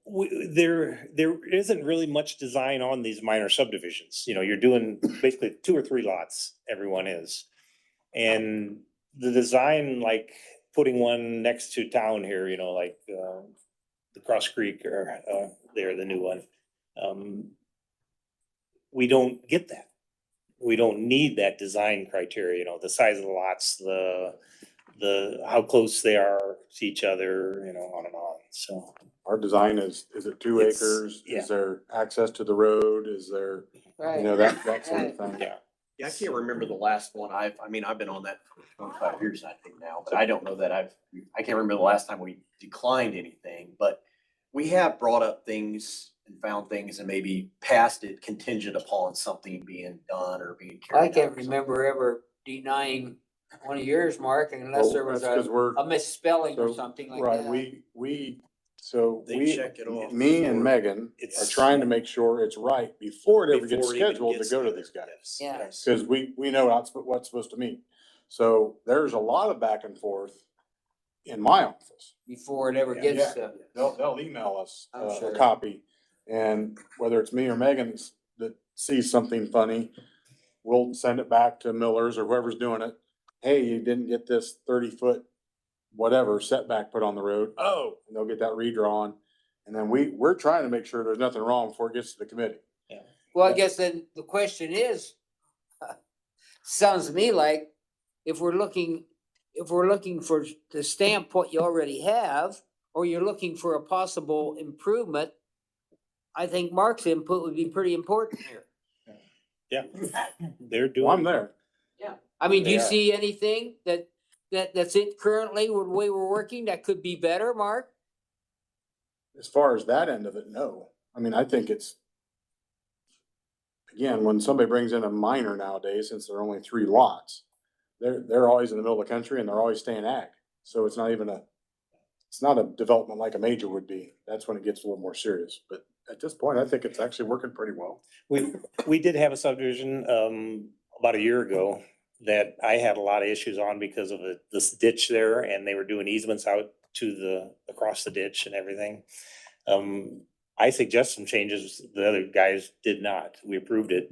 there isn't really much design on these minor subdivisions. You know, you're doing basically 2 or 3 lots, everyone is. And the design, like putting one next to town here, you know, like the Cross Creek or there, the new one. We don't get that. We don't need that design criteria, you know, the size of the lots, the how close they are to each other, you know, on and on. So Our design is it 2 It's- acres? yeah. Is there access to the road? Is there, you know, that sort of thing. yeah. Yeah, I can't remember the last one. I've been on that for 25 years, I think now, but I don't know that I can't remember the last time we declined anything, but we have brought up things and found things and maybe passed it contingent upon something being done or being carried out. I can't remember ever denying one of yours, Mark, unless there was That's 'cause we're- a misspelling or so- something like Right, that. They check it off me and before- Megan are It's- trying to make sure it's right before it ever gets Before it even scheduled to gets go to there. these guys. Yeah. Yes. Cause we know what's supposed to mean. So there's a lot of back and forth in my office. Before it ever Yeah. gets Yeah. to. They'll email us I'm a sure. copy, and whether it's me or Megan that sees something funny, we'll send it back to Miller's or whoever's doing it. Hey, you didn't get this 30-foot whatever setback put on the road. Oh, and they'll get that redrawn. And then we're trying to make sure there's nothing wrong before it gets to the committee. Well, I guess then the question is, sounds to me like if we're looking for to stamp what you already have, or you're looking for a possible improvement, I think Mark's input would be pretty important here. Yeah, they're doing. Well, I'm there. I mean, do you They are. see anything that's it currently with the way we're working that could be better, Mark? As far as that end of it, no. I mean, I think it's, again, when somebody brings in a minor nowadays, since there are only 3 lots, they're always in the middle of the country and they're always staying ag. So it's not a development like a major would be. That's when it gets a little more serious. But at this point, I think it's actually working pretty well. We did have a subdivision, about a year ago that I had a lot of issues on because of this ditch there, and they were doing easements out to across the ditch and everything. I suggest some changes, the other guys did not. We approved it.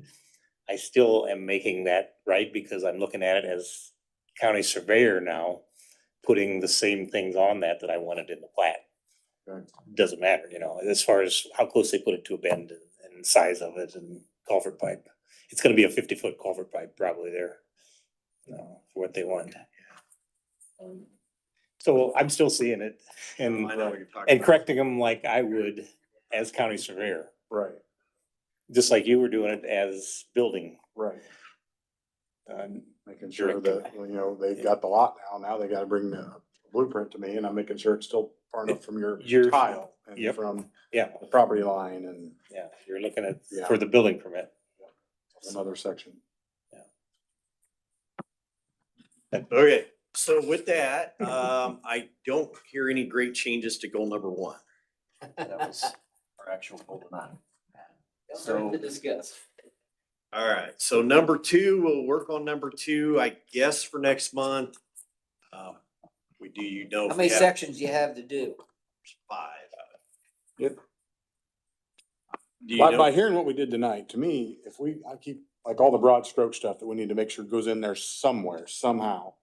I still am making that right because I'm looking at it as county surveyor now, putting the same things on that I wanted in the plat. Okay. Doesn't matter, you know, as far as how close they put it to a bend and size of it and culvert pipe. It's gonna be a 50-foot culvert pipe probably there, for what they want. So I'm still seeing it and, I know what you're talking and about. correcting them like I would as county surveyor, Right, just like you were doing it as building. right. And making sure that, you know, they've got the lot now they gotta bring the blueprint to me, and I'm making sure it's still far enough from your tile and Yep. from Yeah, the property line and yeah, you're looking at, Yeah. for the building permit. another section. Okay, so with that, I don't hear any great changes to goal number one. That was our actual goal tonight. Something to discuss. All right, so number two, we'll work on number two, I guess, for next month. We do, you know. How if many we have sections you have to do? 5. Yep. Do you By know? hearing what we did tonight, to me, I keep, like all the broad stroke stuff that we need to make sure goes in there somewhere, somehow.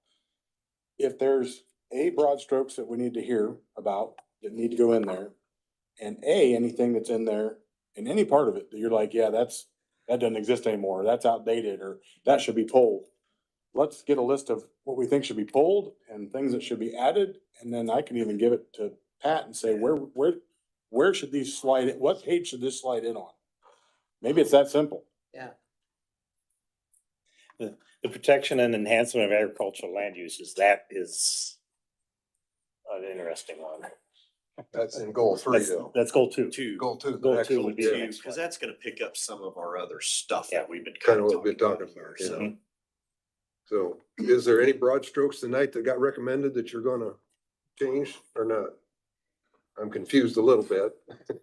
If there's broad strokes that we need to hear about, that need to go in there, and anything that's in there, in any part of it, that you're like, yeah, that doesn't exist anymore, or that's outdated, or that should be pulled. Let's get a list of what we think should be pulled and things that should be added, and then I can even give it to Pat and say, where should these slide in? What page should this slide in on? Maybe it's that simple. Yeah. The protection and enhancement of agricultural land uses, that is an interesting one. That's in goal three though. That's goal two. Goal two. Goal the next two one, would be yeah. the next Because one. that's gonna pick up some of our other stuff that we've been Kind kind of of what we've talking been about talking here, about, so. So is there any broad strokes tonight that got recommended that you're gonna change or not? I'm confused a little bit.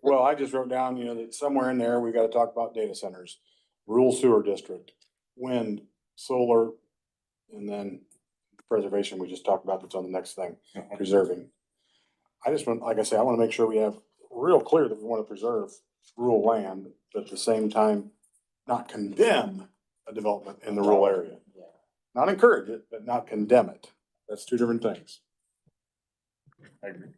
Well, I just wrote down, you know, that somewhere in there, we gotta talk about data centers, rural sewer district, wind, solar, and then preservation, we just talked about, that's on the next thing, preserving. I just want, like I say, I wanna make sure we have real clear that we wanna preserve rural land, but at the same time, not condemn a development in the rural area. Not encourage it, but not condemn it. That's two different things. I agree.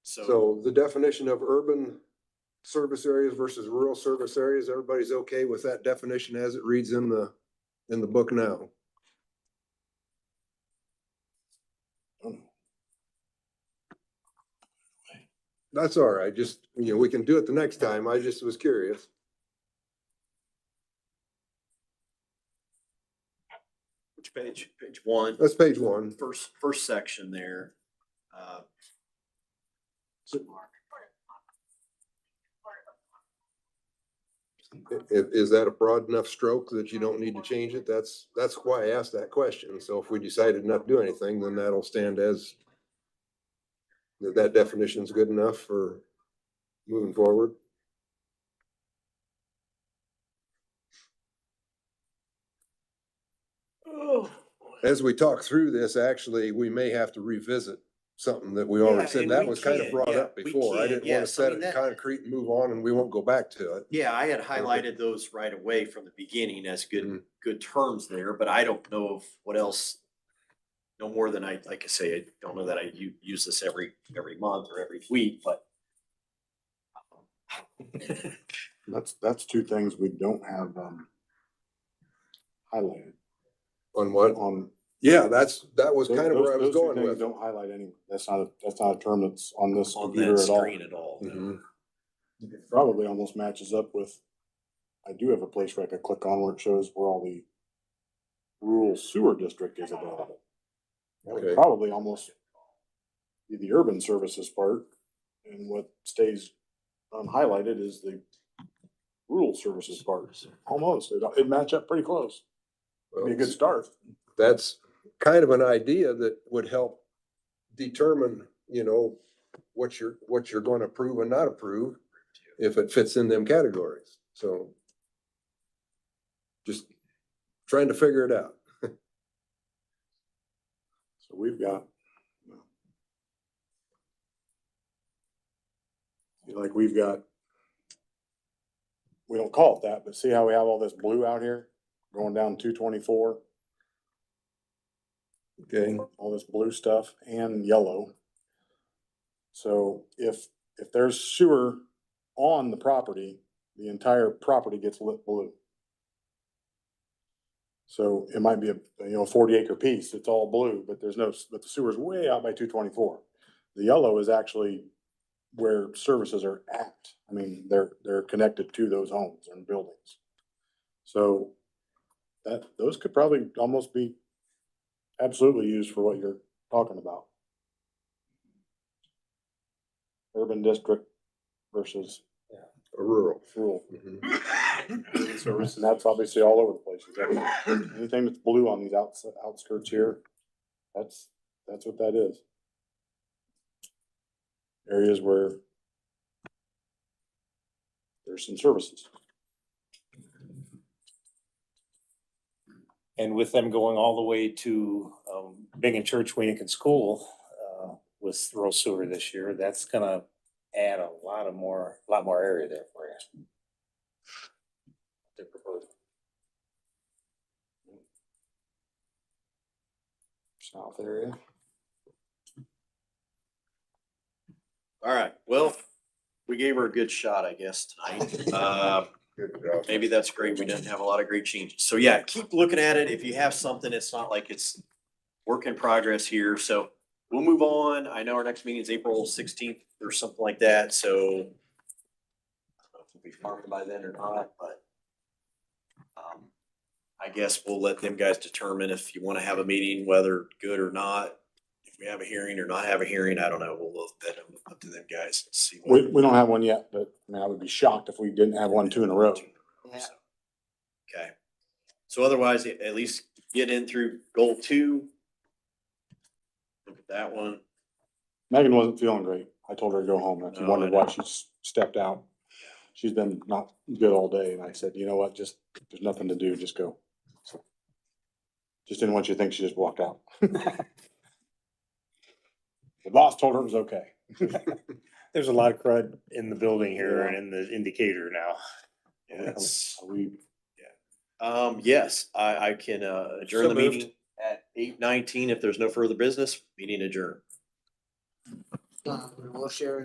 So the definition of urban service areas versus rural service areas, everybody's okay with that definition as it reads in the book now? That's all right, just, you know, we can do it the next time, I just was curious. Which page? Page 1. That's page one. First section there. Is that a broad enough stroke that you don't need to change it? That's why I asked that question. So if we decided not to do anything, then that'll stand as that definition's good enough for moving forward. As we talk through this, actually, we may have to revisit something that we Yeah, already said. and That we was kind of can, brought yeah, up we before. I can, didn't want to yes, I set mean, it that- concrete and move on, and we won't go back to it. Yeah, I had highlighted those right away from the beginning as good terms there, but I don't know if what else. No more than like I say, I don't know that I use this every month or every week, but. That's two things we don't have, highlighted On what? on. Yeah, that was kind of where I was Those two going things with. don't highlight any, that's not a term that's on this On computer that at all. screen at all. Mhm. It probably almost matches up with, I do have a place where I could click on where it shows where all the rural sewer district is available. That would Okay. probably almost be the urban services part, and what stays unhighlighted is the rural services part. Almost, it'd match up pretty close. Be a good start. That's kind of an idea that would help determine, you know, what you're going to approve and not approve if it fits in them categories. So just trying to figure it out. So we've got. Like we've got. We don't call it that, but see how we have all this blue out here going down 224? Okay. All this blue stuff and yellow. So if there's sewer on the property, the entire property gets lit blue. So it might be a 40-acre piece, it's all blue, but but the sewer's way out by 224. The yellow is actually where services are at. I mean, they're connected to those homes and buildings. So those could probably almost be absolutely used for what you're talking about. Urban district versus Rural. rural. Mhm. And that's obviously all over the place. Anything that's blue on these outskirts here, that's what that is. Areas where there's some services. And with them going all the way to, Bingen Church, Weenekin School, with rural sewer this year, that's gonna add a lot more area there for you. They're proposing. South area. All right, well, we gave her a good shot, I guess, tonight. Good job. Maybe that's great. We didn't have a lot of great changes. So yeah, keep looking at it. If you have something, it's not like it's work in progress here. So we'll move on. I know our next meeting is April 16th or something like that, so I don't know if we'll be farming by then or not, but I guess we'll let them guys determine if you want to have a meeting, whether good or not. If we have a hearing or not have a hearing, I don't know. We'll let them up to them guys and see. We don't have one yet, but I mean, I would be shocked if we didn't have one 2 in a row. Yeah. Okay. So otherwise, at least get in through goal 2. Look at that one. Megan wasn't feeling great. I told her to go home. If you No, wondered I why know. she stepped out. She's been not good all day. And I said, you know what, just, there's nothing to do. Just go. So, just didn't want you to think she just walked out. The boss told her it was okay. There's a lot of crud in the building here and in the indicator now. Yeah, it's, We, yes, I can adjourn So the moved. meeting at 8:19 if there's no further business. Meeting adjourned. We'll share